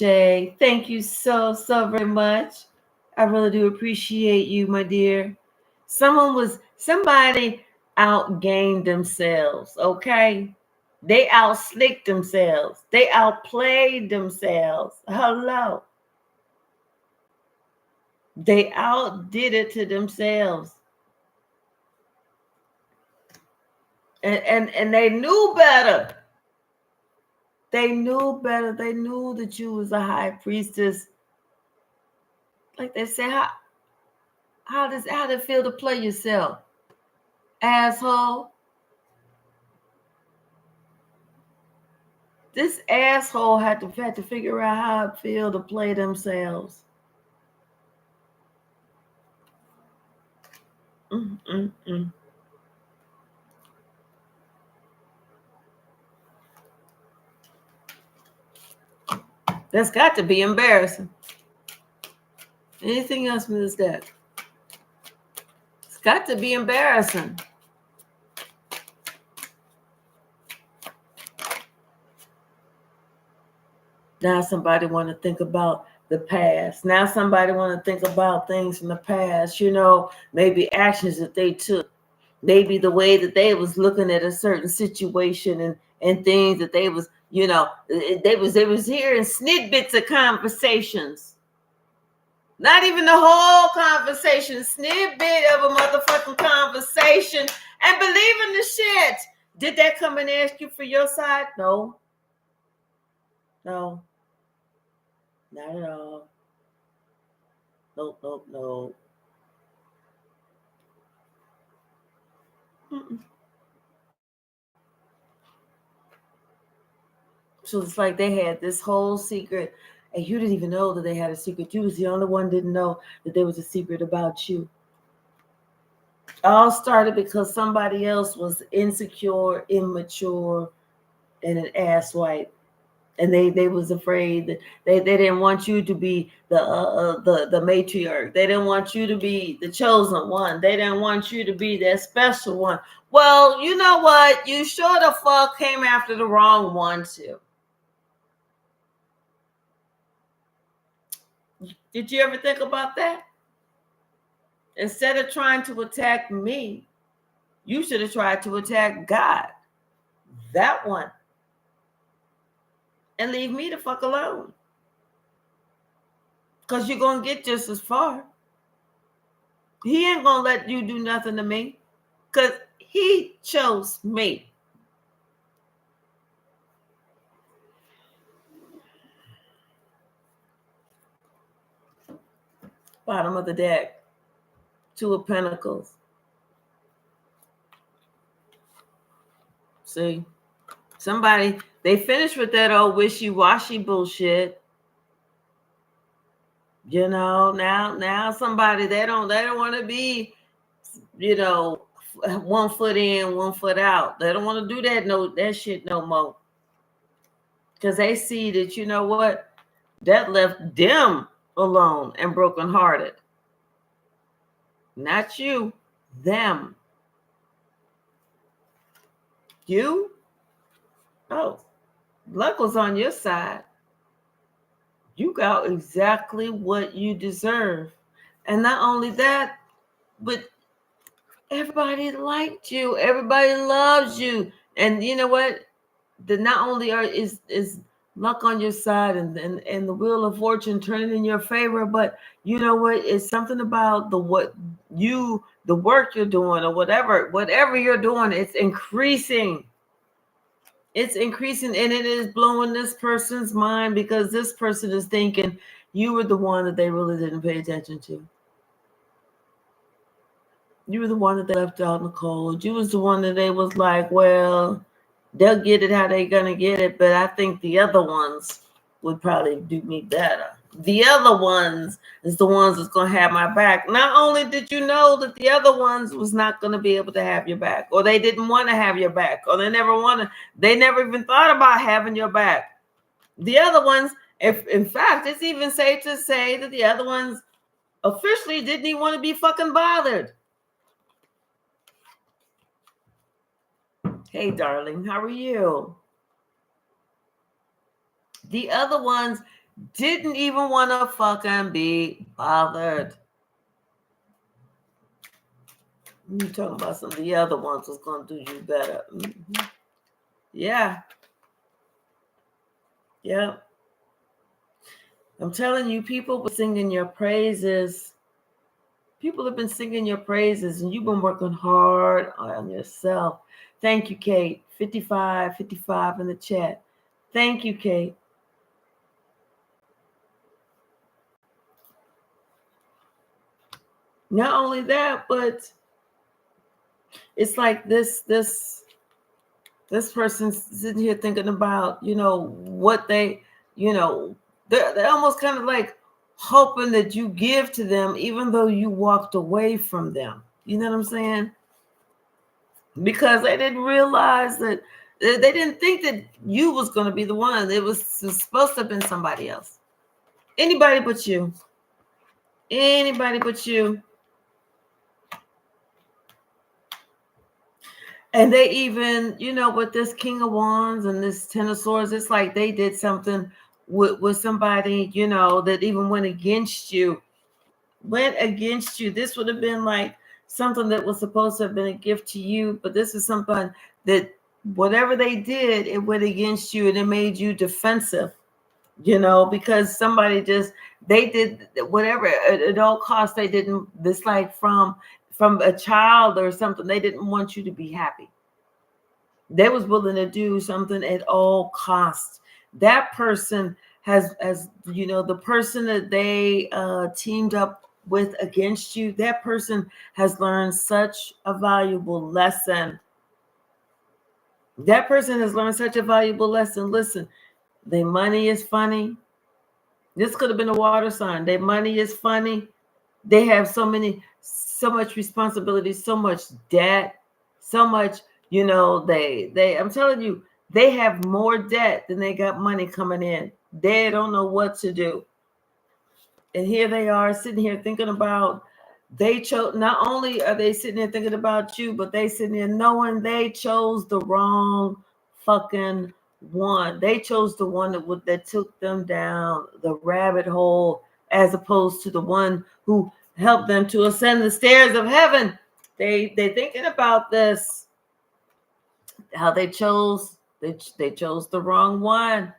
Thank you so very much. I really do appreciate you, my dear. Somebody outgained themselves, okay? They outslicked themselves. They outplayed themselves. Hello. They outdid it to themselves. And they knew better. They knew better. They knew that you was a high priestess. Like they say, how does it feel to play yourself? Asshole. This asshole had to figure out how it feel to play themselves. That's got to be embarrassing. Anything else from this deck? It's got to be embarrassing. Now somebody want to think about the past. Now somebody want to think about things from the past, maybe actions that they took, maybe the way that they was looking at a certain situation and things that they was, they was hearing snippets of conversations. Not even the whole conversation, snippet of a motherfucking conversation, and believing the shit. Did that come and ask you for your side? No. No. Not at all. Nope. Mm-mm. So it's like they had this whole secret, and you didn't even know that they had a secret. You was the only one didn't know that there was a secret about you. All started because somebody else was insecure, immature, and an asswipe. And they was afraid that they didn't want you to be the matriarch. They didn't want you to be the chosen one. They didn't want you to be that special one. Well, you know what? You sure the fuck came after the wrong one too. Did you ever think about that? Instead of trying to attack me, you should have tried to attack God. That one. And leave me the fuck alone. Because you're going to get just as far. He ain't going to let you do nothing to me. Because he chose me. Bottom of the deck. Two of Pentacles. See? Somebody, they finished with that old wishy-washy bullshit. Now somebody, they don't want to be, 1 foot in, 1 foot out. They don't want to do that shit no more. Because they see that, you know what? That left them alone and brokenhearted. Not you, them. You? Oh, luck was on your side. You got exactly what you deserve. And not only that, but everybody liked you. Everybody loves you. And you know what? Not only is luck on your side, and the wheel of fortune turning in your favor. But you know what? It's something about the work you're doing, or whatever you're doing, it's increasing. It's increasing, and it is blowing this person's mind, because this person is thinking you were the one that they really didn't pay attention to. You were the one that they left out in the cold. You was the one that they was like, well, they'll get it how they gonna get it, but I think the other ones would probably do me better. The other ones is the ones that's gonna have my back. Not only did you know that the other ones was not gonna be able to have your back, or they didn't want to have your back, or they never even thought about having your back. The other ones, if in fact, it's even safe to say that the other ones officially didn't even want to be fucking bothered. Hey, darling, how are you? The other ones didn't even want to fucking be bothered. You talking about some of the other ones was going to do you better. Mm-hmm. Yeah. Yeah. I'm telling you, people were singing your praises. People have been singing your praises, and you've been working hard on yourself. Thank you, Kate. 55 in the chat. Thank you, Kate. Not only that, but it's like this person's sitting here thinking about, what they, they're almost kind of like hoping that you give to them, even though you walked away from them. You know what I'm saying? Because they didn't realize that, they didn't think that you was going to be the one. It was supposed to have been somebody else. Anybody but you. Anybody but you. And they even, with this King of Wands and this Ten of Swords, it's like they did something with somebody, that even went against you. This would have been like something that was supposed to have been a gift to you, but this is something that whatever they did, it went against you, and it made you defensive, because somebody they did whatever at all costs. They didn't, this like from a child or something, they didn't want you to be happy. They was willing to do something at all costs. That person has the person that they teamed up with against you, that person has learned such a valuable lesson. That person has learned such a valuable lesson. Listen, their money is funny. This could have been a water sign. Their money is funny. They have so much responsibility, so much debt, so much, I'm telling you, they have more debt than they got money coming in. They don't know what to do. And here they are sitting here thinking about, they chose, not only are they sitting there thinking about you, but they sitting there knowing they chose the wrong fucking one. They chose the one that took them down the rabbit hole, as opposed to the one who helped them to ascend the stairs of heaven. They thinking about this, how they chose the wrong one.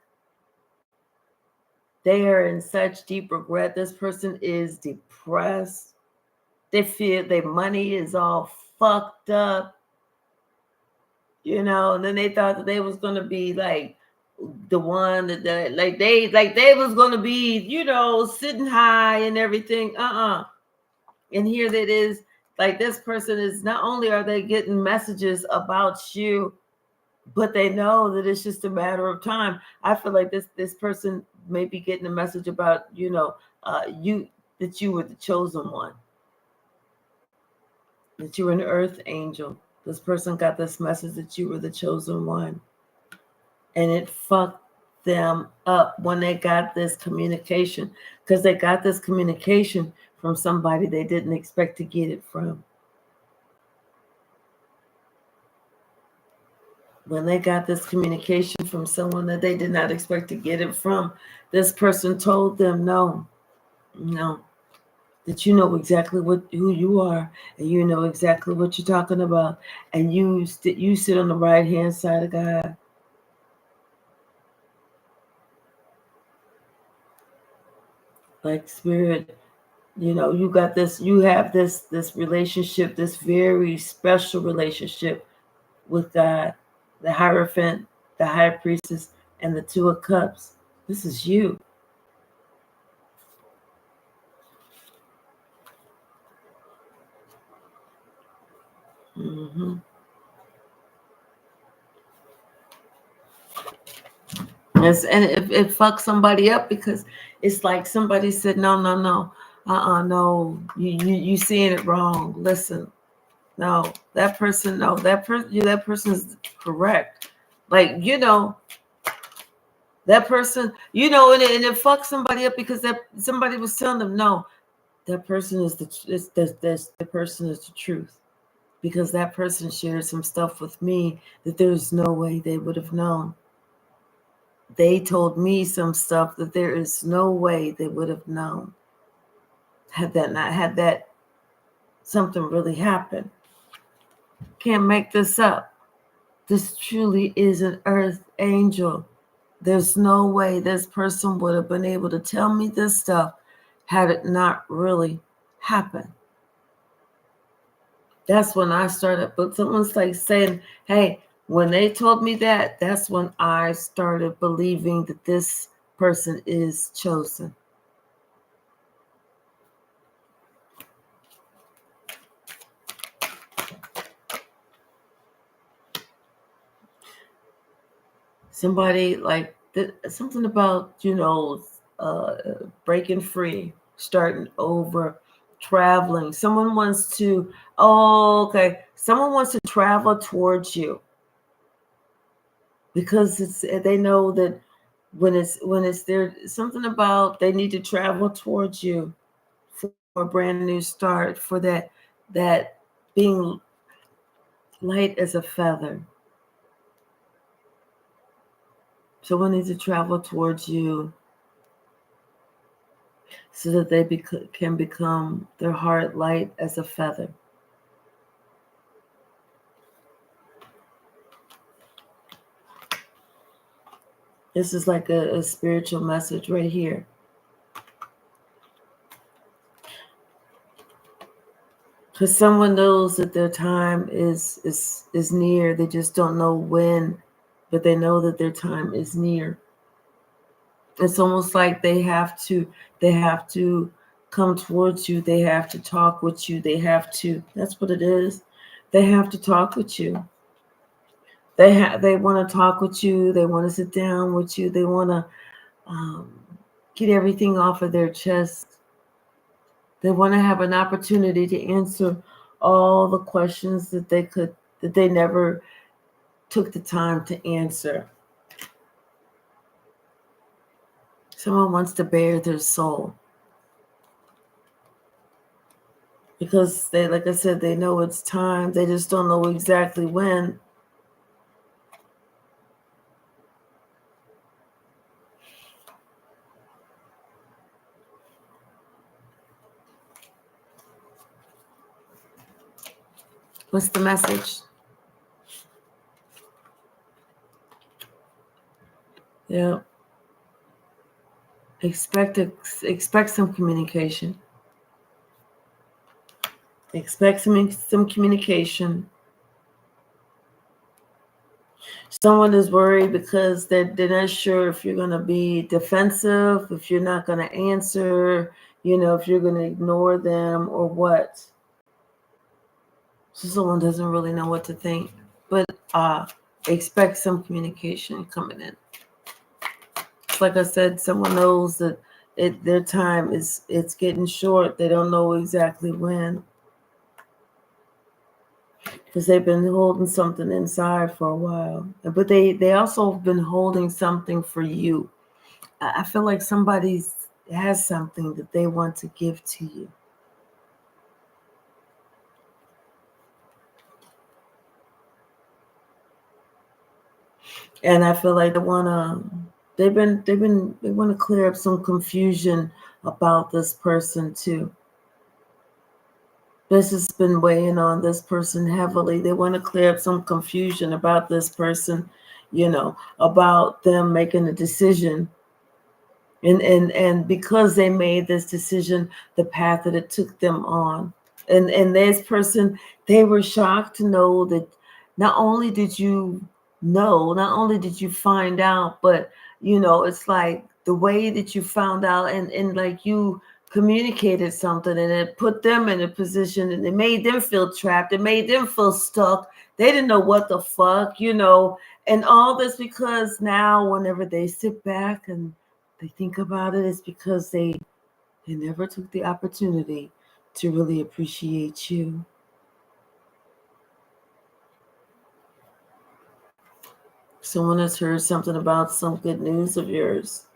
They are in such deep regret. This person is depressed. They feel their money is all fucked up, and then they thought that they was going to be like the one that they was going to be, sitting high and everything. And here that is, like, this person is, not only are they getting messages about you, but they know that it's just a matter of time. I feel like this person may be getting a message about, that you were the chosen one, that you were an earth angel. This person got this message that you were the chosen one. And it fucked them up when they got this communication, because they got this communication from somebody they didn't expect to get it from. When they got this communication from someone that they did not expect to get it from, this person told them, no, that you know exactly who you are, and you know exactly what you're talking about, and you sit on the right hand side of God. Like spirit, you got this, you have this relationship, this very special relationship with God, the Hierophant, the High Priestess, and the Two of Cups. This is you. Mm-hmm. And it fucks somebody up because it's like somebody said, no, no, no, no, you seeing it wrong. Listen, no, that person, no, that person is correct. Like that person, and it fucks somebody up because that somebody was telling them, no, that person is the person is the truth, because that person shared some stuff with me that there's no way they would have known. They told me some stuff that there is no way they would have known had that something really happened. Can't make this up. This truly is an earth angel. There's no way this person would have been able to tell me this stuff had it not really happened. That's when I started. But someone's like saying, hey, when they told me that, that's when I started believing that this person is chosen. Somebody like something about, breaking free, starting over, traveling. Someone wants to, someone wants to travel towards you because they know that when it's there, something about they need to travel towards you for a brand new start, for that being light as a feather. Someone needs to travel towards you so that they can become their heart light as a feather. This is like a spiritual message right here. Because someone knows that their time is near. They just don't know when, but they know that their time is near. It's almost like they have to come towards you. They have to talk with you. That's what it is. They have to talk with you. They want to talk with you. They want to sit down with you. They want to get everything off of their chest. They want to have an opportunity to answer all the questions that they never took the time to answer. Someone wants to bare their soul because they, like I said, they know it's time. They just don't know exactly when. What's the message? Yeah. Expect some communication. Expect some communication. Someone is worried because they're not sure if you're going to be defensive, if you're not going to answer, if you're going to ignore them or what. So someone doesn't really know what to think, but expect some communication coming in. Like I said, someone knows that their time it's getting short. They don't know exactly when, because they've been holding something inside for a while. But they also have been holding something for you. I feel like somebody has something that they want to give to you. And I feel like they want to clear up some confusion about this person too. This has been weighing on this person heavily. They want to clear up some confusion about this person, about them making a decision, And because they made this decision, the path that it took them on. And this person, they were shocked to know that not only did you know, not only did you find out, but it's like the way that you found out, and like you communicated something, and it put them in a position, and it made them feel trapped, it made them feel stuck. They didn't know what the fuck, and all this because now whenever they sit back and they think about it, it's because they never took the opportunity to really appreciate you. Someone has heard something about some good news of yours.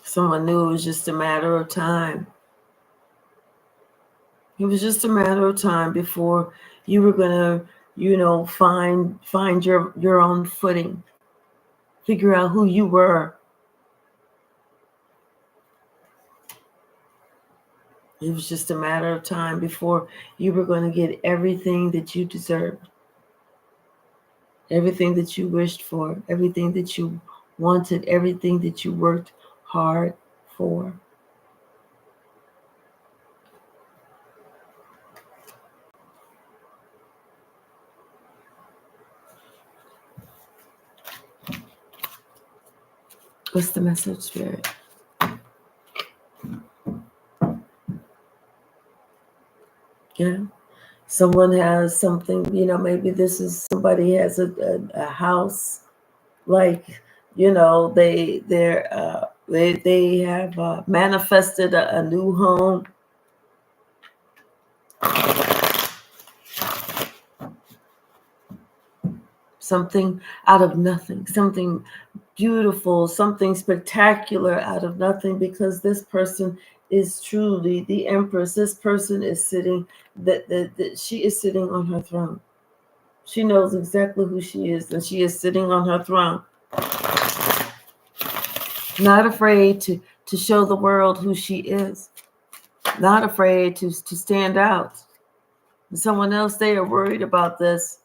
Someone knew it was just a matter of time. It was just a matter of time before you were gonna, find your own footing, figure out who you were. It was just a matter of time before you were going to get everything that you deserved, everything that you wished for, everything that you wanted, everything that you worked hard for. What's the message, Spirit? Yeah. Someone has something, maybe this is somebody has a house, like, they have manifested a new home. Something out of nothing, something beautiful, something spectacular out of nothing, because this person is truly the empress. This person is sitting, that she is sitting on her throne. She knows exactly who she is, and she is sitting on her throne, not afraid to show the world who she is, not afraid to stand out. Someone else, they are worried about this.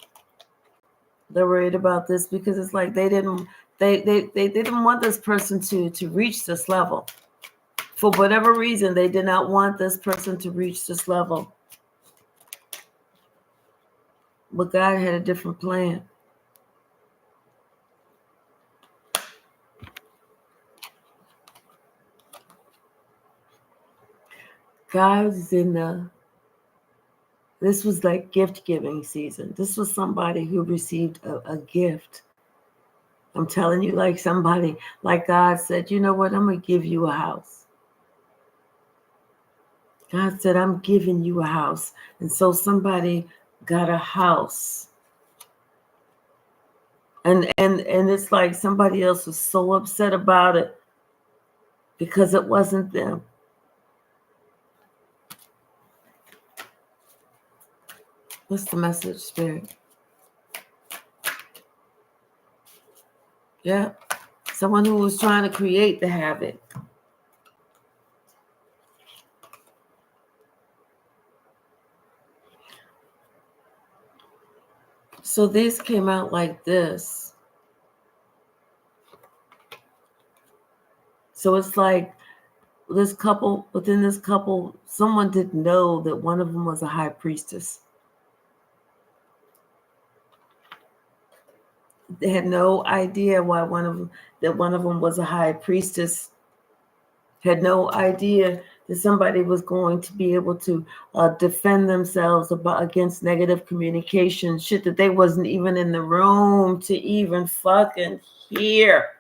They're worried about this because it's like they didn't want this person to reach this level. For whatever reason, they did not want this person to reach this level. But God had a different plan. God is this was like gift giving season. This was somebody who received a gift. I'm telling you, like somebody, like God said, you know what? I'm going to give you a house. God said, I'm giving you a house. And so somebody got a house. And it's like somebody else was so upset about it because it wasn't them. What's the message, Spirit? Yeah. Someone who was trying to create the habit. So this came out like this. So it's like within this couple, someone didn't know that one of them was a high priestess. They had no idea why one of them was a high priestess. Had no idea that somebody was going to be able to defend themselves against negative communication, shit that they wasn't even in the room to even fucking hear.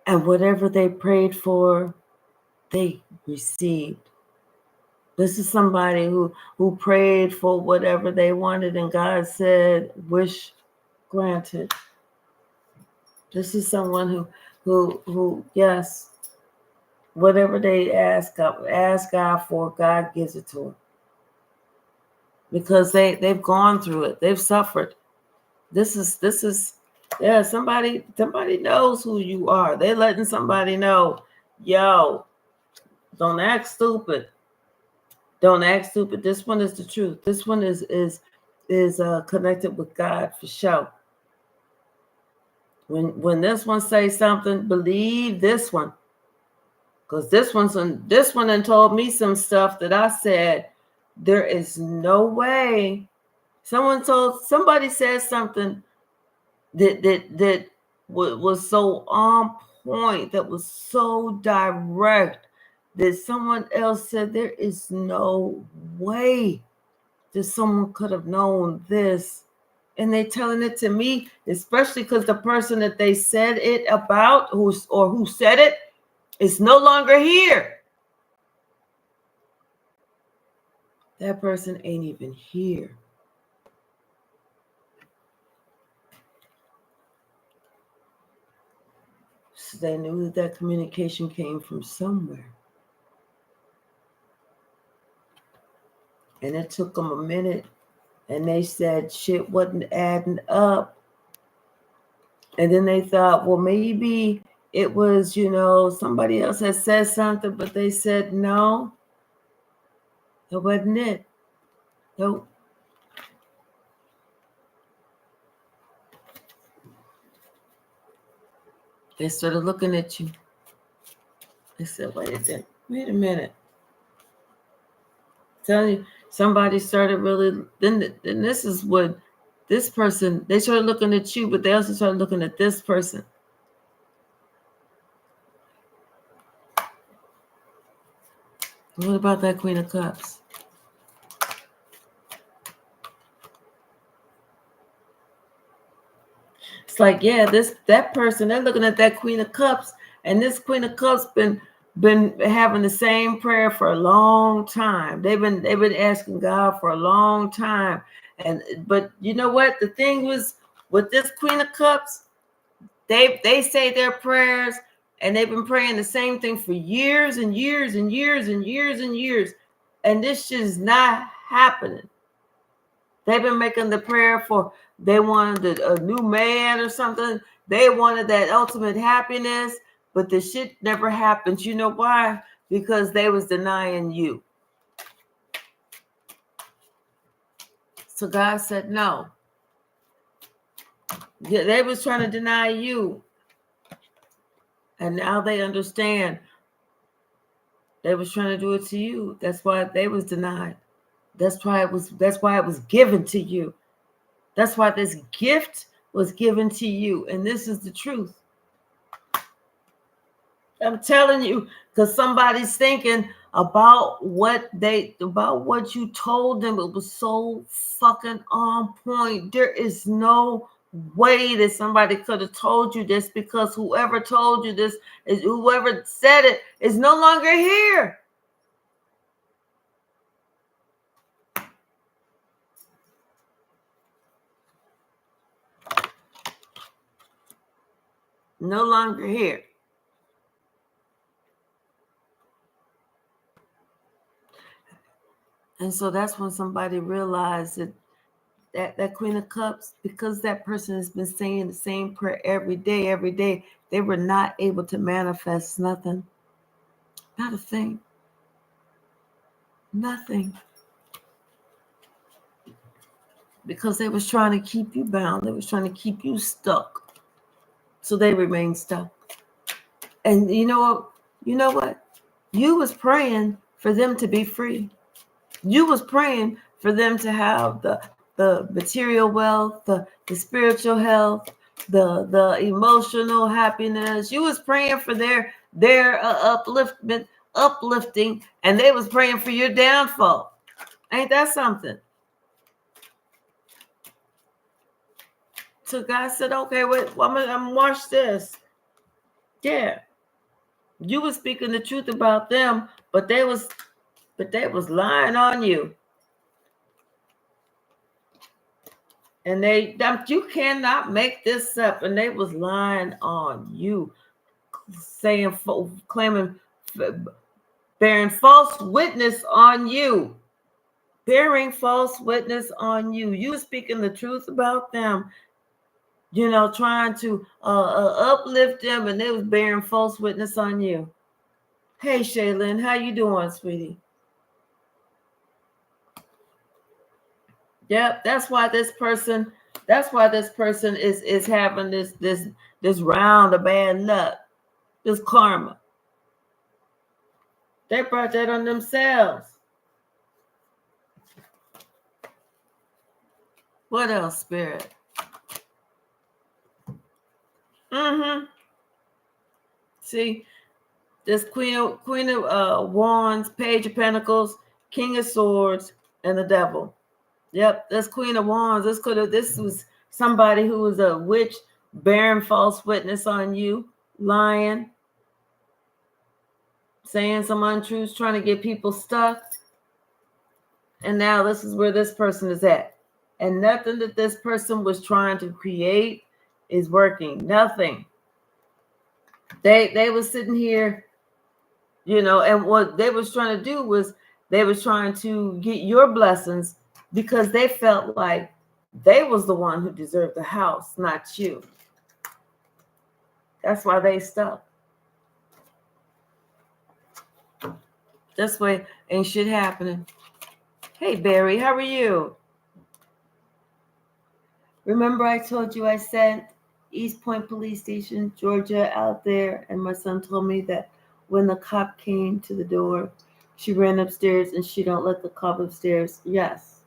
And whatever they prayed for, they received. This is somebody who prayed for whatever they wanted, and God said, wish granted. This is someone who yes, whatever they ask God for, God gives it to them. Because they've gone through it. They've suffered. This is yeah, somebody knows who you are. They're letting somebody know, yo, don't act stupid. Don't act stupid. This one is the truth. This one is connected with God for sure. When this one says something, believe this one. Because this one and told me some stuff that I said, there is no way. Somebody said something that was so on point, that was so direct, that someone else said there is no way that someone could have known this. And they telling it to me, especially because the person that they said it about, who said it, is no longer here. That person ain't even here. So they knew that communication came from somewhere. And it took them a minute. And they said shit wasn't adding up. And then they thought, well, maybe it was, somebody else had said something, but they said, no, that wasn't it. Nope. They started looking at you. They said, wait a minute. Tell you, somebody started really, then this is what this person, they started looking at you, but they also started looking at this person. What about that Queen of Cups? It's like, yeah, that person, they're looking at that Queen of Cups, and this Queen of Cups been having the same prayer for a long time. They've been asking God for a long time. But you know what? The thing was with this Queen of Cups, they say their prayers, and they've been praying the same thing for years and years and years and years and years. And this shit is not happening. They've been making the prayer for, they wanted a new man or something. They wanted that ultimate happiness, but the shit never happened. You know why? Because they was denying you. So God said no. Yeah, they was trying to deny you. And now they understand. They was trying to do it to you. That's why they was denied. That's why it was given to you. That's why this gift was given to you. And this is the truth. I'm telling you, because somebody's thinking about what you told them. It was so fucking on point. There is no way that somebody could have told you this, because whoever told you this, whoever said it, is no longer here. No longer here. And so that's when somebody realized that Queen of Cups, because that person has been saying the same prayer every day, they were not able to manifest nothing. Not a thing. Nothing. Because they was trying to keep you bound. They was trying to keep you stuck. So they remained stuck. And you know what? You was praying for them to be free. You was praying for them to have the material wealth, the spiritual health, the emotional happiness. You was praying for their uplifting, and they was praying for your downfall. Ain't that something? So God said, okay, wait, I'm gonna watch this. Yeah. You was speaking the truth about them, but they was lying on you. And you cannot make this up. And they was lying on you, claiming, bearing false witness on you. Bearing false witness on you. You were speaking the truth about them, trying to uplift them, and they was bearing false witness on you. Hey, Shaylin, how you doing, sweetie? Yep, that's why this person is having this round of bad luck, this karma. They brought that on themselves. What else, Spirit? See, this Queen of Wands, Page of Pentacles, King of Swords, and the Devil. Yep, that's Queen of Wands. This was somebody who was a witch, bearing false witness on you, lying, saying some untruths, trying to get people stuck. And now this is where this person is at. And nothing that this person was trying to create is working. Nothing. They were sitting here, and what they was trying to do was they was trying to get your blessings because they felt like they was the one who deserved the house, not you. That's why they stuck. This way ain't shit happening. Hey, Barry, how are you? Remember I told you I sent East Point Police Station, Georgia out there, and my son told me that when the cop came to the door, she ran upstairs and she don't let the cop upstairs. Yes.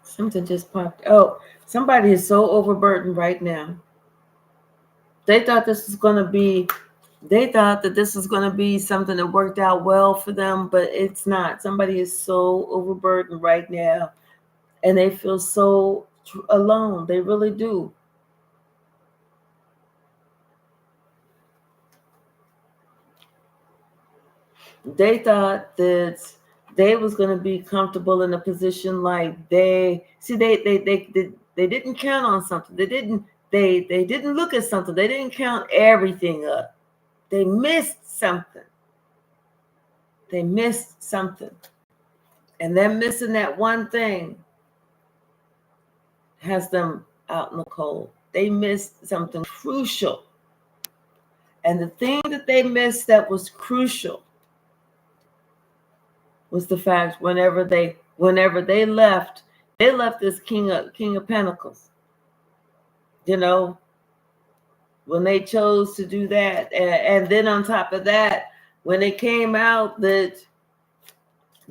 Something just popped. Oh, somebody is so overburdened right now. They thought this was going to be, something that worked out well for them, but it's not. Somebody is so overburdened right now, and they feel so alone. They really do. They thought that they was going to be comfortable in a position like they didn't count on something. They didn't look at something. They didn't count everything up. They missed something. And them missing that one thing has them out in the cold. They missed something crucial. And the thing that they missed that was crucial was the fact whenever they left this King of Pentacles. When they chose to do that, and then on top of that, when it came out that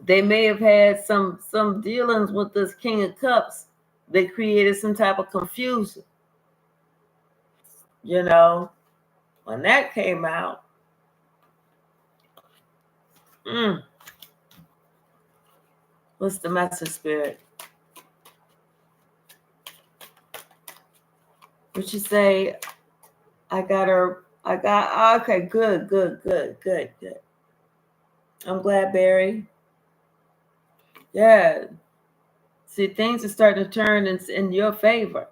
they may have had some dealings with this King of Cups, they created some type of confusion. When that came out, what's the message, Spirit? What you say? Okay, good. I'm glad, Barry. Yeah. See, things are starting to turn in your favor.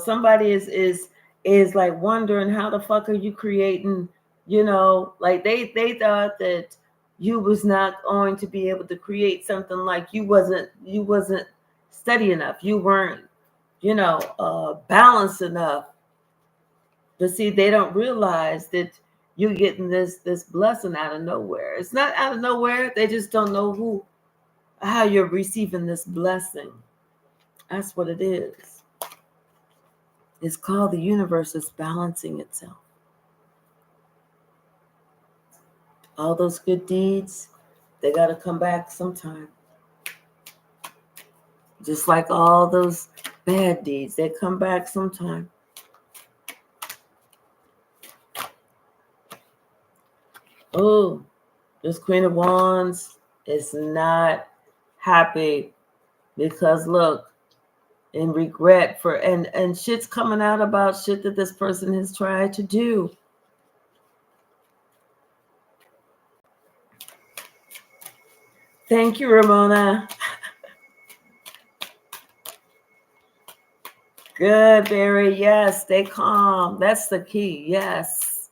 Somebody is like wondering how the fuck are you creating, like they thought that you was not going to be able to create something, like you wasn't steady enough. You weren't, balanced enough. But see, they don't realize that you're getting this blessing out of nowhere. It's not out of nowhere. They just don't know how you're receiving this blessing. That's what it is. It's called the universe is balancing itself. All those good deeds, they got to come back sometime. Just like all those bad deeds, they come back sometime. Oh, this Queen of Wands is not happy because look, in regret for and shit's coming out about shit that this person has tried to do. Thank you, Ramona. Good, Barry. Yes, stay calm. That's the key. Yes.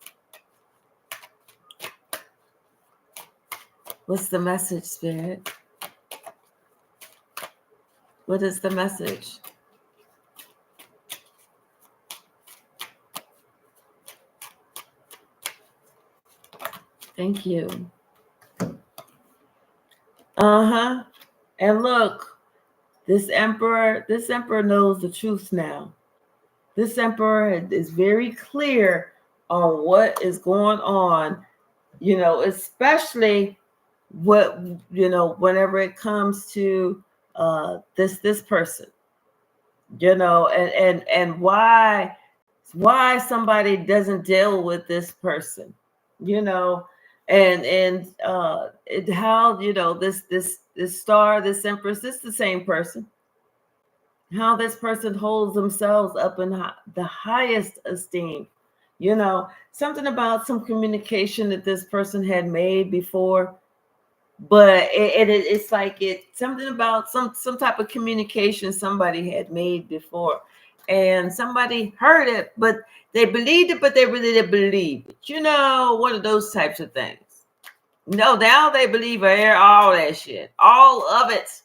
What's the message, Spirit? What is the message? Thank you. And look, this emperor knows the truth now. This emperor is very clear on what is going on, especially whenever it comes to this person, and why somebody doesn't deal with this person, how this star, this empress, this is the same person, how this person holds themselves up in the highest esteem, something about some communication that this person had made before, but it's like something about some type of communication somebody had made before, and somebody heard it, but they believed it, but they really didn't believe it, one of those types of things. No, now they believe all that shit, all of it.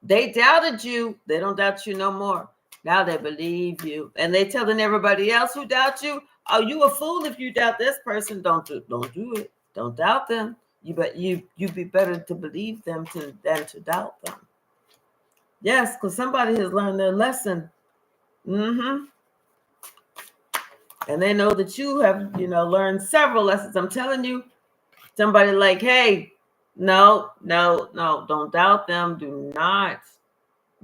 They doubted you. They don't doubt you no more. Now they believe you, and they telling everybody else who doubt you, "Oh, you a fool if you doubt this person. Don't do it. Don't doubt them. You be better to believe them than to doubt them." Yes, because somebody has learned their lesson. And they know that you have, learned several lessons. I'm telling you, somebody like, hey, no, don't doubt them. Do not.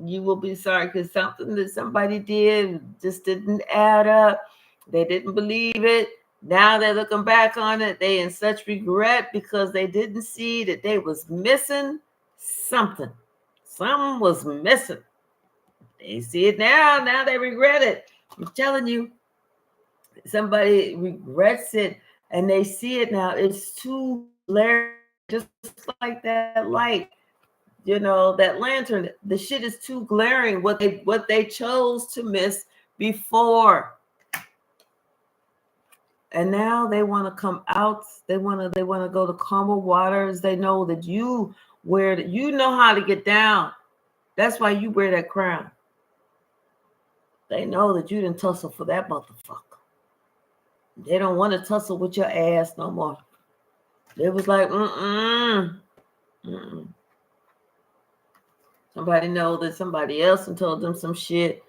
You will be sorry, because something that somebody did just didn't add up. They didn't believe it. Now they're looking back on it. They in such regret because they didn't see that they was missing something. Something was missing. They see it now. Now they regret it. I'm telling you, somebody regrets it and they see it now. It's too glaring, just like that light. That lantern, the shit is too glaring, what they chose to miss before. And now they want to come out. They want to go to calmer waters. They know that you know how to get down. That's why you wear that crown. They know that you didn't tussle for that motherfucker. They don't want to tussle with your ass no more. They was like, Somebody know that somebody else and told them some shit.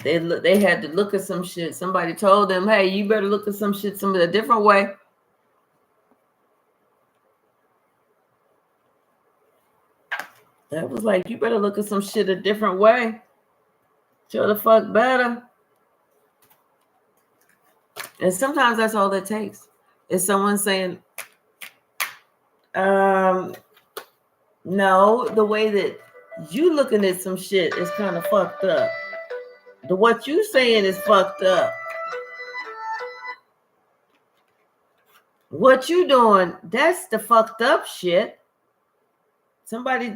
They had to look at some shit. Somebody told them, hey, you better look at some shit a different way. That was like, you better look at some shit a different way. Show the fuck better. And sometimes that's all it takes. Is someone saying, no, the way that you looking at some shit is kind of fucked up. What you saying is fucked up. What you doing, that's the fucked up shit. Somebody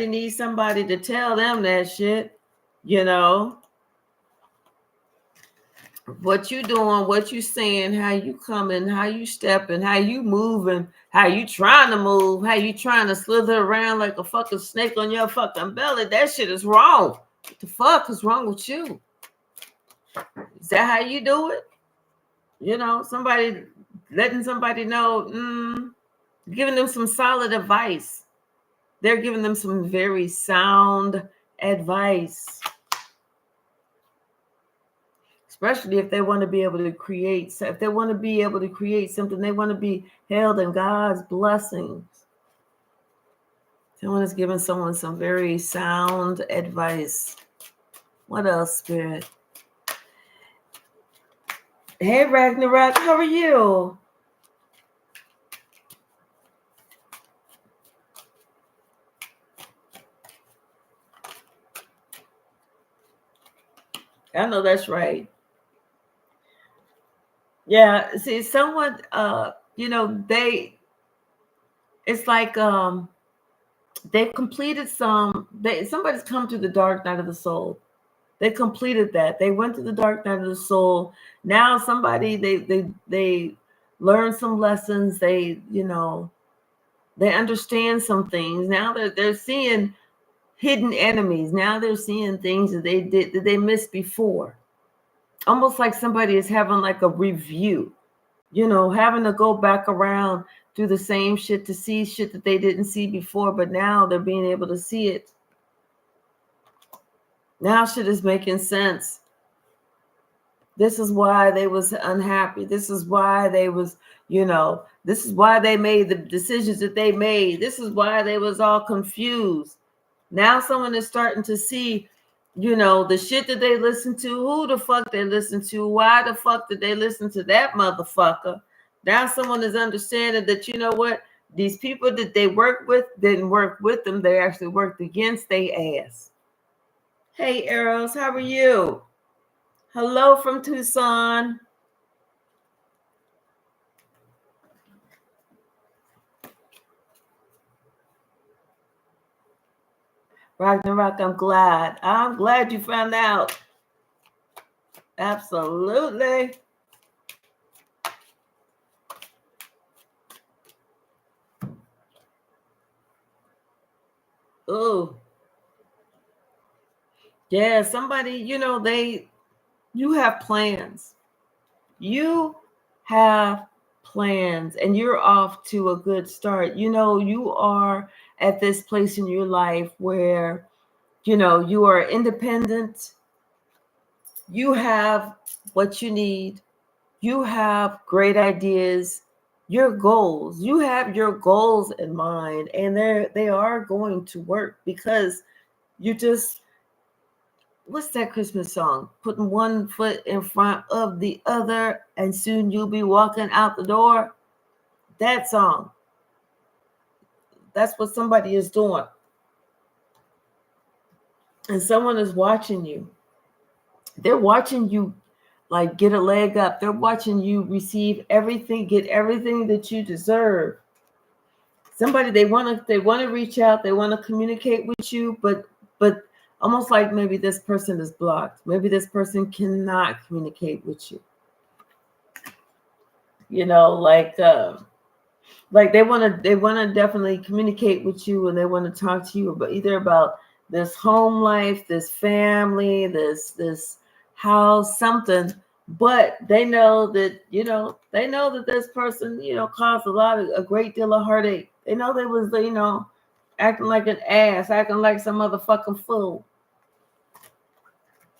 needs somebody to tell them that shit, What you doing, what you saying, how you coming, how you stepping, how you moving, how you trying to move, how you trying to slither around like a fucking snake on your fucking belly. That shit is wrong. What the fuck is wrong with you? Is that how you do it? Somebody letting somebody know, giving them some solid advice. They're giving them some very sound advice. Especially if they want to be able to create. So if they want to be able to create something, they want to be held in God's blessings. Someone is giving someone some very sound advice. What else, Spirit? Hey, Ragnarok, how are you? I know that's right. Yeah, see, someone, it's like they've completed somebody's come to the dark night of the soul. They completed that. They went to the dark night of the soul. Now somebody, they learned some lessons. They understand some things. Now they're seeing hidden enemies. Now they're seeing things that they missed before. almost like somebody is having like a review, having to go back around through the same shit to see shit that they didn't see before, but now they're being able to see it. Now shit is making sense. This is why they was unhappy. This is why they was, this is why they made the decisions that they made. This is why they was all confused. Now someone is starting to see, the shit that they listen to, who the fuck they listen to, why the fuck did they listen to that motherfucker. Now someone is understanding that, what, these people that they work with didn't work with them. They actually worked against their ass. Hey, Arrows, how are you? Hello from Tucson. Ragnarok, I'm glad you found out. Absolutely. Oh, yeah, somebody, you have plans. You have plans and you're off to a good start. You are at this place in your life where, you are independent. You have what you need. You have great ideas, your goals. You have your goals in mind, and they are going to work because you just, what's that Christmas song? Putting one foot in front of the other, and soon you'll be walking out the door. That song. That's what somebody is doing. And someone is watching you. They're watching you like get a leg up. They're watching you receive everything, get everything that you deserve. Somebody they want to reach out, they want to communicate with you, but almost like maybe this person is blocked. Maybe this person cannot communicate with you. Like they want to definitely communicate with you, and they want to talk to you about either about this home life, this family, this house, something. But they know that this person caused a great deal of heartache. They know they was acting like an ass, acting like some motherfucking fool.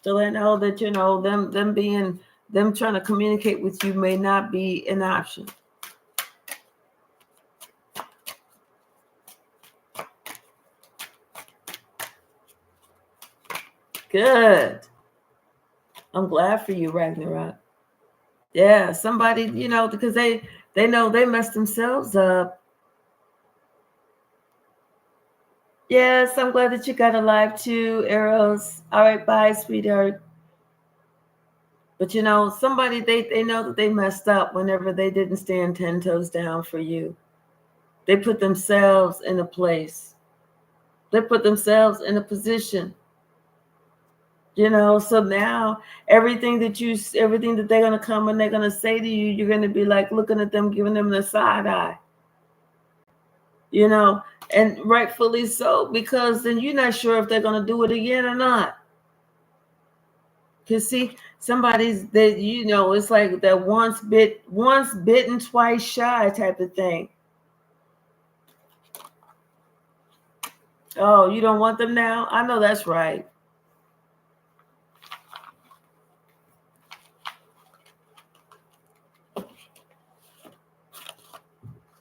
So they know that them trying to communicate with you may not be an option. Good. I'm glad for you, Ragnarok. Yeah, somebody, because they know they messed themselves up. Yes, I'm glad that you got alive too, Arrows. All right, bye, sweetheart. But somebody they know that they messed up whenever they didn't stand 10 toes down for you. They put themselves in a place. They put themselves in a position. So now everything that they're going to come and they're going to say to you, you're going to be like looking at them, giving them the side eye, and rightfully so, because then you're not sure if they're going to do it again or not. Because see, somebody's that, it's like that once bitten, twice shy type of thing. Oh, you don't want them now? I know that's right.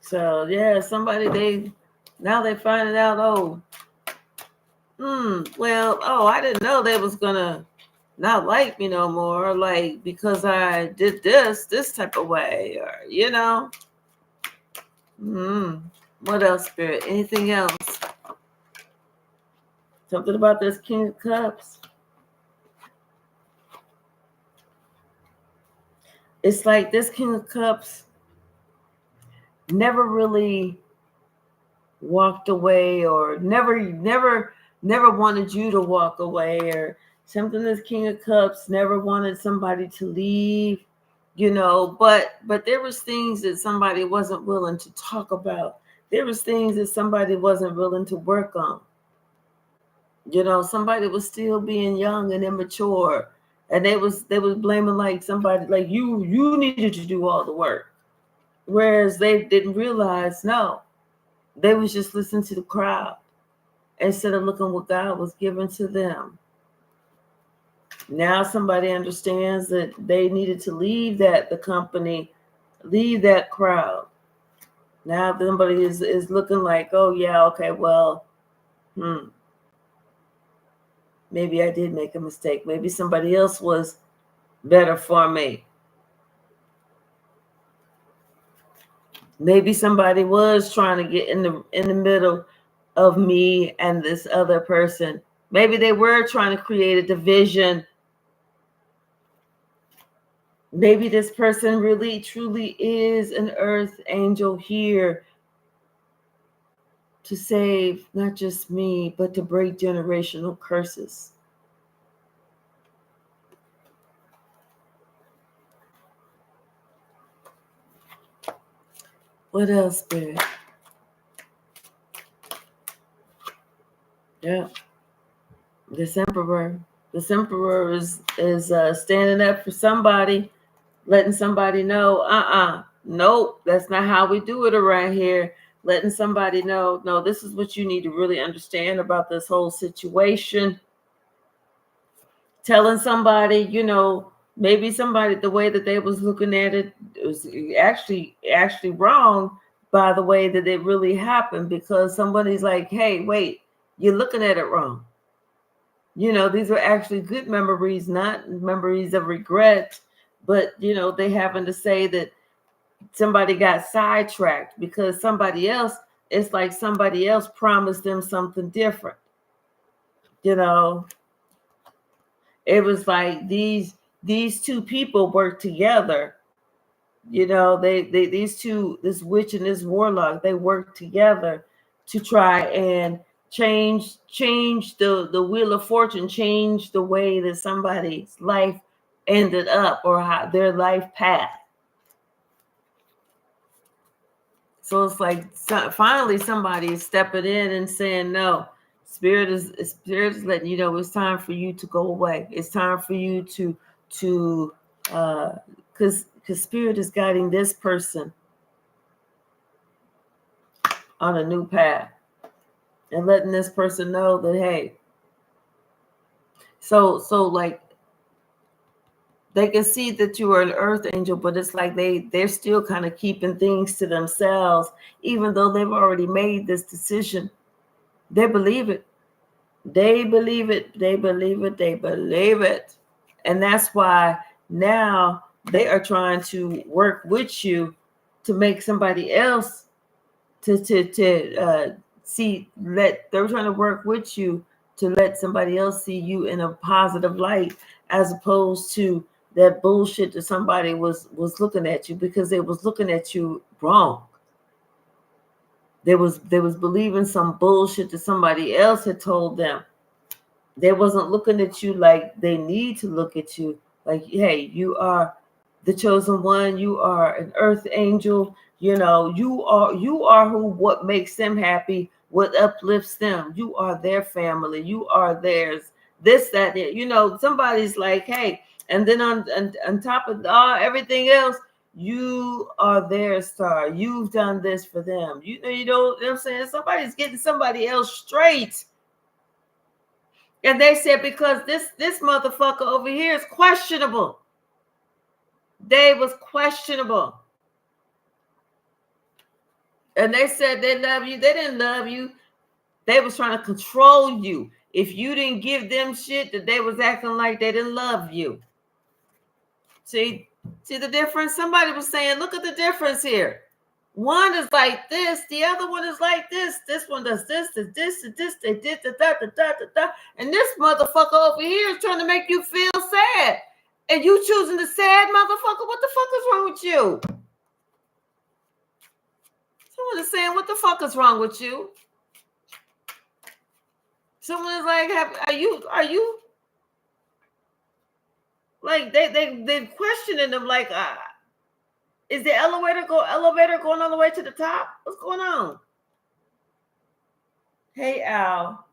So yeah, somebody now they're finding out, I didn't know they was gonna not like me no more, like because I did this type of way, or what else, Spirit? Anything else? Something about this King of Cups. It's like this King of Cups never really walked away, or never wanted you to walk away, or something. This King of Cups never wanted somebody to leave, but there was things that somebody wasn't willing to talk about. There was things that somebody wasn't willing to work on. Somebody was still being young and immature. And they was blaming like somebody, like you needed to do all the work. Whereas they didn't realize, no, they was just listening to the crowd instead of looking what God was giving to them. Now somebody understands that they needed to leave the company, leave that crowd. Now somebody is looking like, oh yeah, okay, well, maybe I did make a mistake. Maybe somebody else was better for me. Maybe somebody was trying to get in the middle of me and this other person. Maybe they were trying to create a division. Maybe this person really truly is an earth angel here to save not just me, but to break generational curses. What else, Spirit? Yeah. This emperor is standing up for somebody, letting somebody know, nope, that's not how we do it around here. Letting somebody know, no, this is what you need to really understand about this whole situation. Telling somebody, maybe somebody, the way that they was looking at it was actually wrong by the way that it really happened, because somebody's like, hey, wait, you're looking at it wrong. These were actually good memories, not memories of regret, but they happen to say that somebody got sidetracked because somebody else, it's like somebody else promised them something different. It was like these two people work together. These two, this witch and this warlock, they work together to try and change the wheel of fortune, change the way that somebody's life ended up, or how their life path. So it's like finally somebody is stepping in and saying, no, spirit is letting you know it's time for you to go away. It's time for you to because spirit is guiding this person on a new path and letting this person know that, hey, so like they can see that you are an earth angel, but it's like they're still kind of keeping things to themselves, even though they've already made this decision. They believe it. They believe it. They believe it. They believe it. And that's why now they are trying to work with you to make somebody else they're trying to work with you to let somebody else see you in a positive light, as opposed to that bullshit that somebody was looking at you, because they was looking at you wrong. They was believing some bullshit that somebody else had told them. They wasn't looking at you like they need to look at you. Like, hey, you are the chosen one. You are an earth angel. You are what makes them happy, what uplifts them. You are their family. You are theirs. This, that, somebody's like, hey, and then on top of everything else, you are their star. You've done this for them. You know what I'm saying? Somebody's getting somebody else straight. And they said, because this motherfucker over here is questionable. They was questionable. And they said they love you. They didn't love you. They was trying to control you. If you didn't give them shit, that they was acting like they didn't love you. See the difference? Somebody was saying, look at the difference here. One is like this, the other one is like this. This one does this, they did da. And this motherfucker over here is trying to make you feel sad. And you choosing the sad motherfucker? What the fuck is wrong with you? Someone is saying, what the fuck is wrong with you? Someone is like, are you like they're questioning them like, is the elevator going all the way to the top? What's going on? Hey, Al.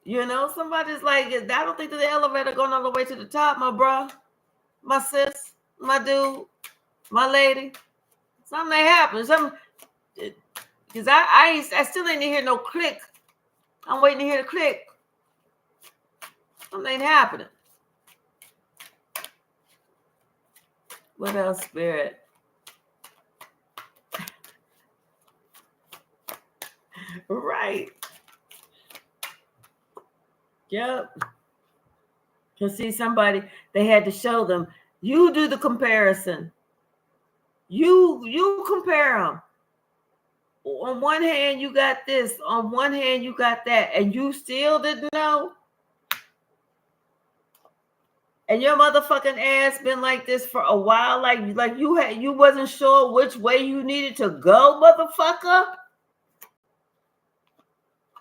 You know, somebody's like, I don't think that the elevator going all the way to the top, my bro, my sis, my dude, my lady. Something may happen. Because I still ain't hear no click. I'm waiting to hear the click. Something ain't happening. What else, Spirit? Right. Yep. Because see, somebody, they had to show them. You do the comparison. You compare them. On one hand, you got this. On one hand, you got that. And you still didn't know. And your motherfucking ass been like this for a while. Like you wasn't sure which way you needed to go, motherfucker.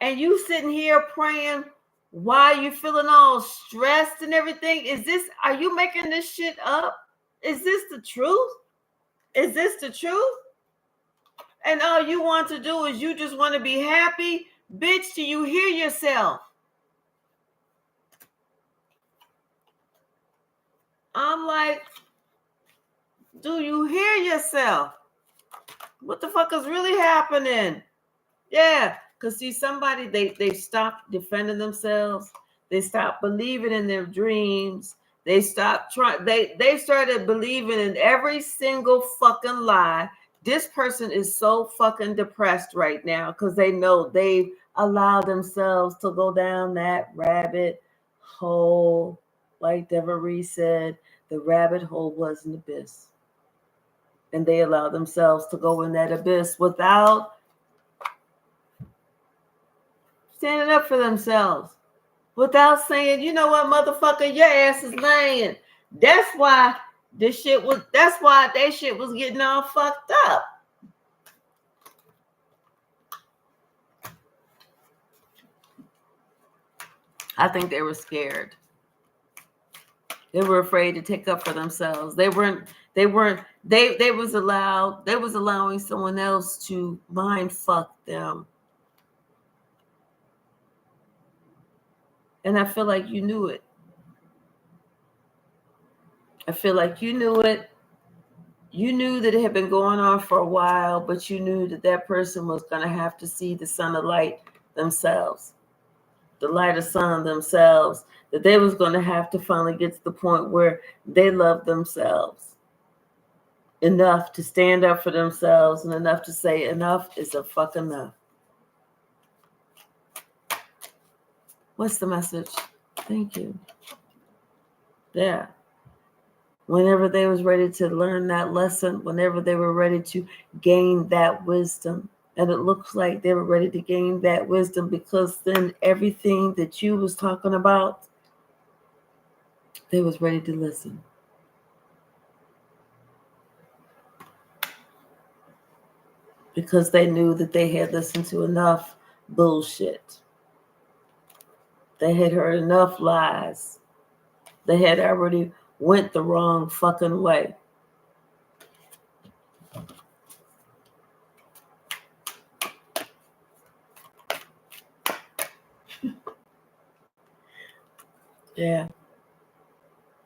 And you sitting here praying while you feeling all stressed and everything. Are you making this shit up? Is this the truth? Is this the truth? And all you want to do is you just want to be happy? Bitch, do you hear yourself? I'm like, do you hear yourself? What the fuck is really happening? Yeah, because see, somebody, they stopped defending themselves. They stopped believing in their dreams. They stopped trying. They started believing in every single fucking lie. This person is so fucking depressed right now because they know they allowed themselves to go down that rabbit hole. Like Devery said, the rabbit hole was an abyss. And they allowed themselves to go in that abyss without standing up for themselves, without saying, you know what, motherfucker, your ass is lying. That's why that shit was getting all fucked up. I think they were scared. They were afraid to take up for themselves. They was allowing someone else to mind fuck them. And I feel like you knew it. I feel like you knew it. You knew that it had been going on for a while, but you knew that person was going to have to see the sun of light themselves, the light of sun themselves, that they was going to have to finally get to the point where they love themselves enough to stand up for themselves and enough to say enough is a fuck enough. What's the message? Thank you. Yeah. Whenever they was ready to learn that lesson, whenever they were ready to gain that wisdom, and it looks like they were ready to gain that wisdom because then everything that you was talking about, they was ready to listen. Because they knew that they had listened to enough bullshit. They had heard enough lies. They had already went the wrong fucking way. Yeah.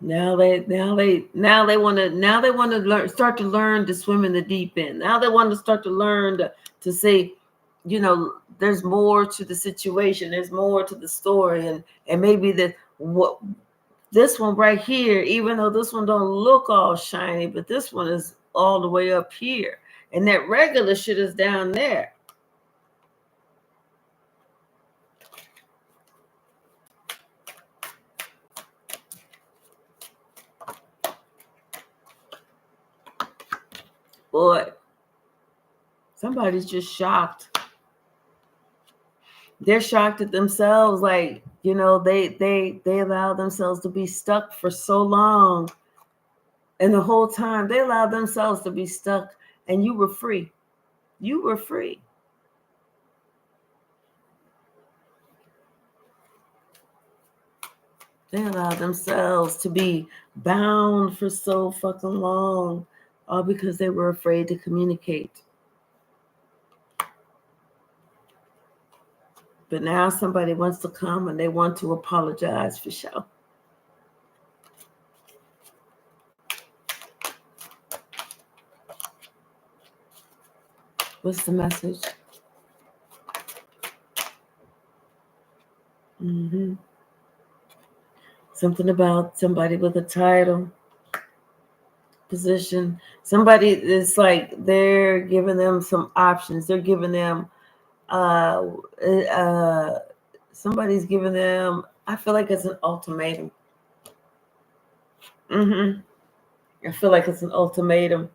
Now they want to start to learn to swim in the deep end. Now they want to start to learn to say, you know, there's more to the situation. There's more to the story, and maybe this one right here, even though this one don't look all shiny, but this one is all the way up here, and that regular shit is down there. Boy, somebody's just shocked. They're shocked at themselves. Like, you know, they allow themselves to be stuck for so long. And the whole time they allowed themselves to be stuck, and you were free. You were free. They allowed themselves to be bound for so fucking long, all because they were afraid to communicate. But now somebody wants to come and they want to apologize for sure. What's the message? Something about somebody with a title, position. Somebody is like they're giving them some options. They're giving them somebody's giving them, I feel like it's an ultimatum. I feel like it's an ultimatum.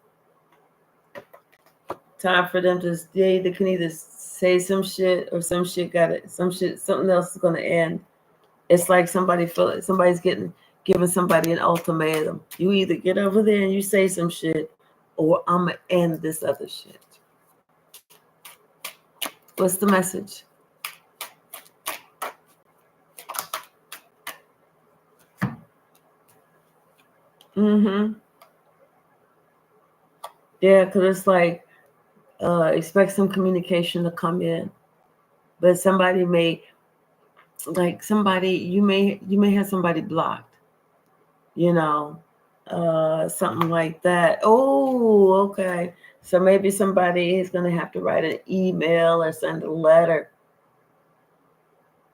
Time for them to, they can either say some shit or something else is gonna end. It's like somebody's giving somebody an ultimatum. You either get over there and you say some shit, or I'm gonna end this other shit. What's the message? Yeah, because it's like expect some communication to come in, but somebody may, like somebody, you may have somebody blocked, something like that. Oh, okay. So maybe somebody is going to have to write an email or send a letter.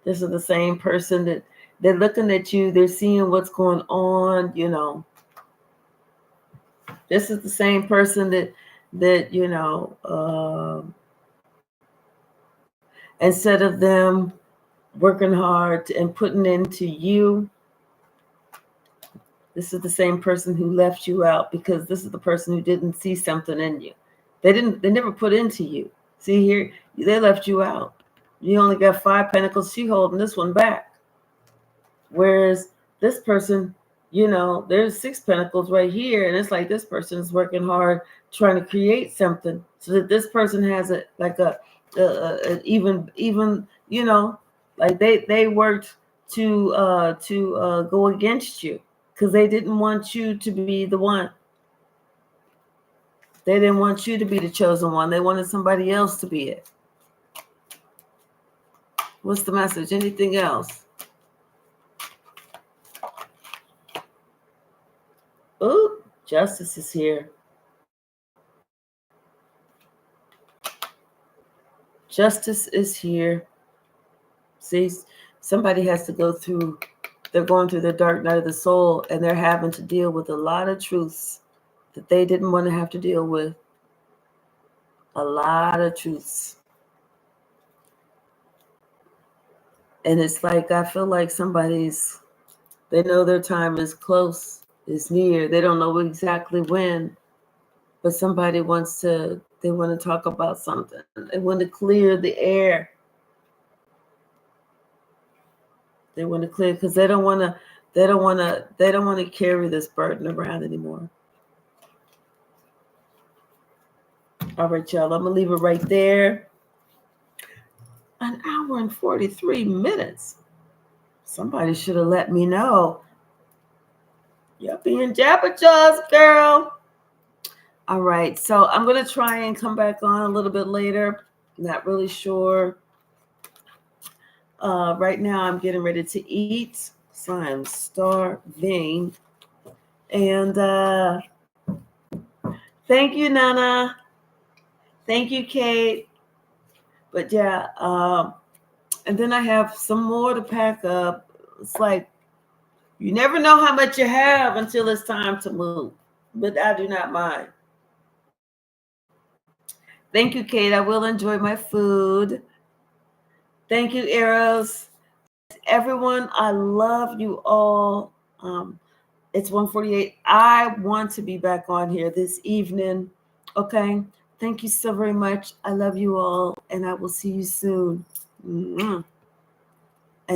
This is the same person that they're looking at you. They're seeing what's going on, This is the same person that instead of them working hard and putting into you, this is the same person who left you out, because this is the person who didn't see something in you. They never put into you. See here, they left you out. You only got 5 pentacles. She holding this one back. Whereas this person, there's 6 pentacles right here. And it's like this person is working hard trying to create something so that this person has an even, like they worked to go against you, because they didn't want you to be the one. They didn't want you to be the chosen one. They wanted somebody else to be it. What's the message? Anything else? Oh, justice is here. Justice is here. See, somebody has to go through, they're going through the dark night of the soul, and they're having to deal with a lot of truths that they didn't want to have to deal with. A lot of truths. And it's like, I feel like they know their time is close, is near. They don't know exactly when, but somebody they want to talk about something. They want to clear the air. They want to clear, because they don't want to carry this burden around anymore. All right, y'all, I'm going to leave it right there. 1 hour and 43 minutes. Somebody should have let me know. You're being jabberjaws, girl. All right, so I'm going to try and come back on a little bit later. Not really sure. Right now, I'm getting ready to eat, so I'm starving. And thank you, Nana. Thank you, Kate. But yeah, and then I have some more to pack up. It's like, you never know how much you have until it's time to move. But I do not mind. Thank you, Kate. I will enjoy my food. Thank you, Eros. Everyone, I love you all. It's 1:48. I want to be back on here this evening. Okay. Thank you so very much. I love you all, and I will see you soon. And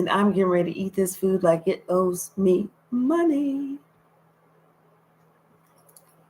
I'm getting ready to eat this food like it owes me money.